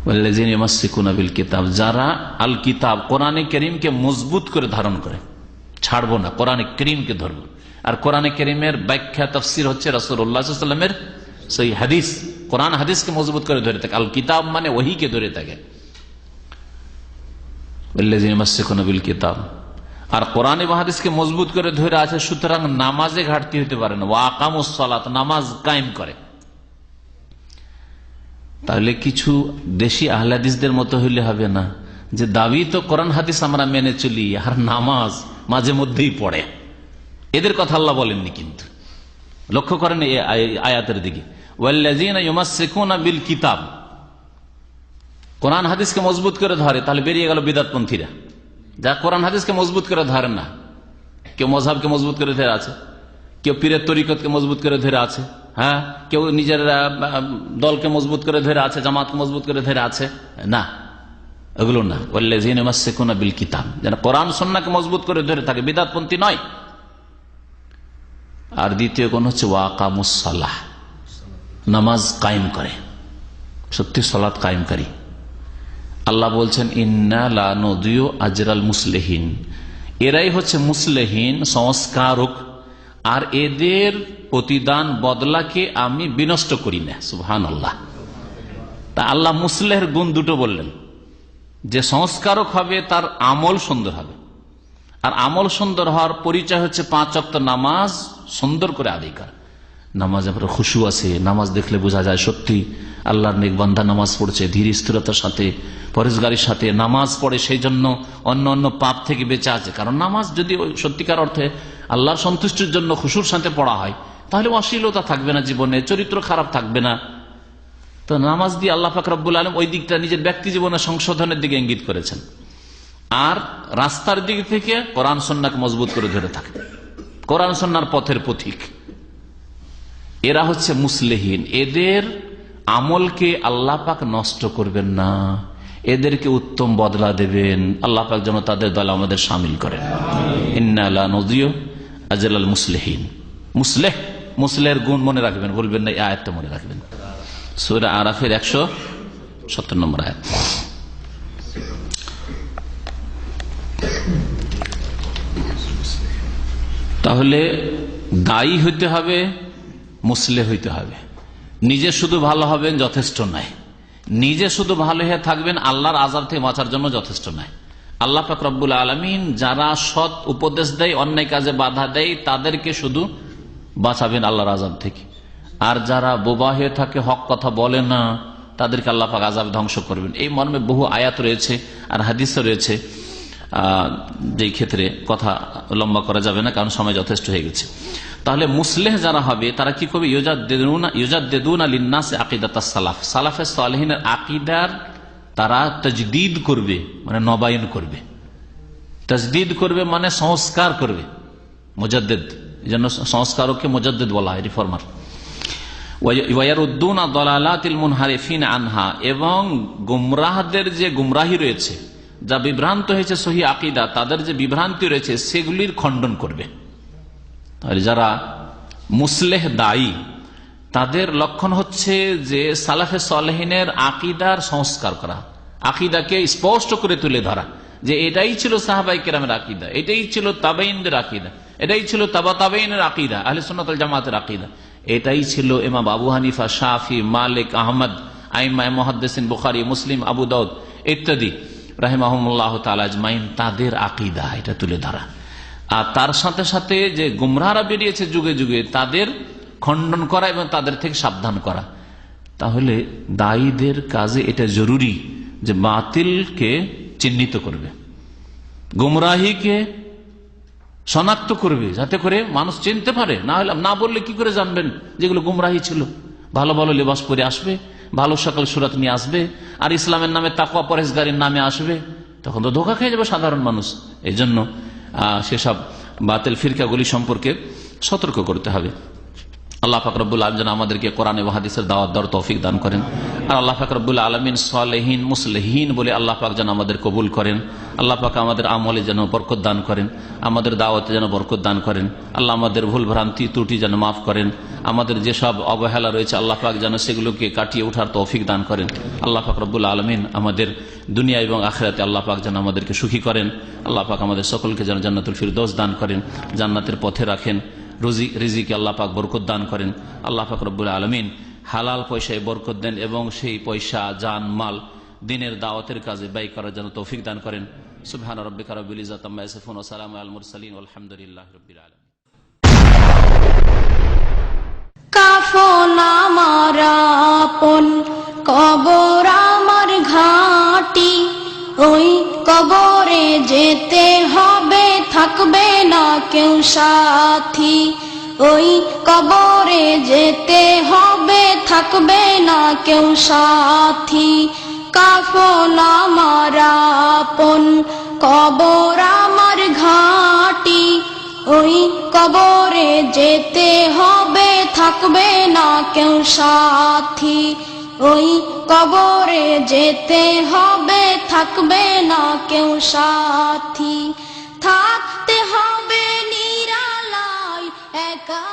ওয়াল্লাযীনা ইউমাসসিকুনা বিল কিতাব, যারা আল কিতাব কোরআনে কারীমকে মজবুত করে ধারণ করে, ছাড়বো না, কোরআনে কারীমকে ধরবো। আর কোরআনে কারীমের ব্যাখ্যা তাফসীর হচ্ছে রাসূলুল্লাহ সাল্লাল্লাহু আলাইহি ওয়াসাল্লামের সেই হাদিস, কোরআন হাদিসকে মজবুত করে ধরে থাকে। আল কিতাব মানে ওহীকে ধরে থাকে। ওয়াল্লাযীনা ইউমাসসিকুনা বিল কিতাব, আর কোরআন এবং হাদিসকে মজবুত করে ধরে আছে, সুতরাং নামাজে ঘাটতি হতে পারে না। ওয়া আকামুস সালাত, নামাজ কায়েম করে। তাহলে কিছু দেশি আহলে হাদিসদের মতো হইলে হবে না, যে দাবি তো কোরআন হাদিস আমরা মেনে চলি, আর নামাজ মাঝে মধ্যেই পড়ে। এদের কথা আল্লাহ বলেননি, কিন্তু লক্ষ্য করেন এই আয়াতের দিকে, ওয়াল্লাযীনা ইউমাসসিকুনা বিল কিতাব, কোরআন হাদিসকে মজবুত করে ধরে। তাহলে বেরিয়ে গেল বিদআতপন্থীরা, যা কোরআন হাদিসকে মজবুত করে ধরে না। কেউ মযহাবকে মজবুত করে ধরে আছে, কেউ পীরের তরিকতকে মজবুত করে ধরে আছে, হ্যাঁ, কেউ নিজের দলকে মজবুত করে ধরে আছে, জামাতকে মজবুত করে ধরে আছে। না, এগুলো না। ওয়াল্লাযীনা ইউমাসসিকুনা বিল কিতাব, যেন কোরআন সুন্নাহকে মজবুত করে ধরে থাকে, বিদআতপন্থী নয়। আর দ্বিতীয় কোন হচ্ছে ওয়া আকামুস সালাহ, নামাজ কায়েম করে, সত্যি সালাত কায়েমকারী। আল্লাহ বলছেন ইন্না লা নুযিউ আজরাল মুসলিহিন, এরাই হচ্ছে মুসলিহিন, সংস্কারক, আর এদের প্রতিদান বদলাকে আমি বিনষ্ট করি না। সুবহানাল্লাহ। তা আল্লাহ মুসলিহের গুণ দুটো বললেন, যে সংস্কারক হবে তার আমল সুন্দর হবে, আর আমল সুন্দর হওয়ার পরিচয় হচ্ছে 5 ওয়াক্ত নামাজ সুন্দর করে আদায় করা। নামাজ আপনার খুশু আছে, নামাজ দেখলে বোঝা যায় সত্যি আল্লাহর নেক বান্দা নামাজ পড়ছে, ধীর স্থিরতার সাথে, পরেশগারির সাথে নামাজ পড়ে, সেই জন্য অন্য অন্য পাপ থেকে বেঁচে আছে। কারণ নামাজ যদি সত্যিকার অর্থে আল্লাহর সন্তুষ্টির জন্য খুশুর সাথে পড়া হয়, তাহলে অশ্লীলতা থাকবে না জীবনে, চরিত্র খারাপ থাকবে না। তো নামাজ দিয়ে আল্লাহ পাক রব্বুল আলামিন ওই দিকটা নিজের ব্যক্তি জীবনে সংশোধনের দিকে ইঙ্গিত করেছেন। আর রাস্তার দিক থেকে কোরআন সুন্নাহকে মজবুত করে ধরে থাকে, কোরআন সুন্নাহর পথের পথিক। এরা হচ্ছে মুসলিহিন, এদের আমলকে আল্লাহ পাক নষ্ট করবেন না, এদেরকে উত্তম বদলা দেবেন। আল্লাহ পাক যেন তাদের দলে আমাদের শামিল করেন। ইন্না লা নুযিউ আজরাল মুসলিহিন। মুসলিহ, মুসলিহের গুণ মনে রাখবেন, বলবেন না, এই আয়াতটা মনে রাখবেন। সূরা আরাফের 170 নম্বর আয়াত। তাহলে দায়ী হইতে হবে, মুসলিহ হইতে হবে। নিজে শুধু ভালো হবেন যথেষ্ট নয়, নিজে শুধু ভালো হয়ে থাকবেন আল্লাহর আযাব থেকে বাঁচার জন্য যথেষ্ট নয়। আল্লাহ পাক রব্বুল আলামিন যারা সৎ উপদেশ দেয়, অন্যায় কাজে বাধা দেয়, তাদেরকে শুধু বাঁচাবেন আল্লাহর আযাব থেকে। আর যারা বোবা হয়ে থাকে, হক কথা বলে না, তাদেরকে আল্লাহ পাক আযাব ধ্বংস করবেন। এই মর্মে বহু আয়াত রয়েছে আর হাদিসও রয়েছে, যেই ক্ষেত্রে কথা লম্বা করা যাবে না, কারণ সময় যথেষ্ট হয়ে গেছে। তাহলে মুসলিহ যারা হবে তারা কি করবে? ইউজাদ্দিদুনা লিন্নাসি আকিদাতাস সালাফ, সালাফে সালেহিনের আকিদার তারা তাজদীদ করবে, মানে নবায়ন করবে। তাজদীদ করবে মানে সংস্কার করবে, মুজাদ্দিদ, এজন্য সংস্কারককে মুজাদ্দিদ বলা হয়, রিফর্মার। ওয়ায়ারুদ্দুনা দালালাতিল মুনহারিফিন আনহা, এবং গুমরাহদের যে গুমরাহি রয়েছে, যা বিভ্রান্ত হয়েছে সহি আকিদা, তাদের যে বিভ্রান্তি রয়েছে সেগুলির খণ্ডন করবে। তাহলে যারা মুসলিহ দায়ী, তাদের লক্ষণ হচ্ছে যে সালাফে সালেহিনের আকিদার সংস্কার করা, আকিদাকে স্পষ্ট করে তুলে ধরা, যে এটাই ছিল সাহাবায়ে কেরামের আকিদা, এটাই ছিল তাবেঈনদের আকিদা, এটাই ছিল তাবা তাবেঈনের আকিদা, আহলে সুন্নাত ওয়াল জামাতের আকিদা, এটাই ছিল ইমাম আবু হানিফা, শাফি, মালিক, আহমদ, আইম্মায়ে মুহাদ্দিসিন, বুখারী, মুসলিম, আবু দাউদ ইত্যাদি রাহিমাহুমুল্লাহ তাআলা আজমাইন, তাদের আকিদা এটা তুলে ধরা। আর তার সাথে সাথে যে গুমরাহরা বেরিয়েছে যুগে যুগে, তাদের খণ্ডন করা এবং তাদের থেকে সাবধান করা। তাহলে দায়ীদের কাজে এটা জরুরি যে বাতিলকে চিহ্নিত করবে, গুমরাহিকে শনাক্ত করবে, যাতে করে মানুষ চিনতে পারে। না হলে, না বললে কি করে জানবেন যেগুলো গুমরাহি ছিল? ভালো ভালো লেবাস পরে আসবে, ভালো সকল সুরাত নিয়ে আসবে, আর ইসলামের নামে তাকওয়া পরহেজগারির নামে আসবে, তখন তো ধোঁকা খেয়ে যাবে সাধারণ মানুষ। এই জন্য সেসব বাতিল ফিরকাগুলি সম্পর্কে সতর্ক করতে হবে। আল্লাহ পাক রব্বুল আলামিন যেন আমাদেরকে কোরআন এবং হাদিসের দাওয়াত দেওয়ার তৌফিক দান করেন। আর আল্লাহ পাক রব্বুল আলামিন সালেহীন মুসলিহীন বলে আল্লাহ পাক যেন আমাদের কবুল করেন। আল্লাহ পাক আমাদের আমলে যেন বরকত দান করেন, আমাদের দাওয়াতে যেন বরকত দান করেন। আল্লাহ আমাদের ভুল ভ্রান্তি ত্রুটি যেন মাফ করেন। আমাদের যেসব অবহেলা রয়েছে আল্লাহ পাক যেন সেগুলোকে কাটিয়ে ওঠার তৌফিক দান করেন। আল্লাহ পাক রব্বুল আলামিন আমাদের দুনিয়া এবং আখিরাতে আল্লাহ পাক যেন আমাদেরকে সুখী করেন। আল্লাহ পাক আমাদের সকলকে যেন জান্নাতুল ফিরদৌস দান করেন, জান্নাতের পথে রাখেন। রিজিকে আল্লাহ পাক বরকত দান করেন। আল্লাহ পাক রব্বুল আলামিন হালাল পয়সায় বরকত দেন এবং সেই পয়সা জান মাল দ্বীনের দাওয়াতের কাজে ব্যয় করার জন্য তৌফিক দান করেন। সুবহান রাব্বিকা রাব্বিল ইজ্জাতি আম্মা ইয়াসিফুন ওয়া সালামুন আলাল মুরসালিন ওয়ালহামদুলিল্লাহি রাব্বিল আলামিন। কাফন আমার আপন, কবর আমার ঘাঁটি, ওই কবরে যেতে হবে, থাকবে না কেউ সাথী। ওই কবরে যেতে হবে, থাকবে না কেউ সাথী। কাফন আমার আপন, কবর আমার ঘাঁটি, ওই কবরে যেতে হবে, থাকবে না কেউ সাথী। ওই কবরে যেতে হবে, থাকবে না কেউ সাথী। থাকতে হবে নিরালায় একা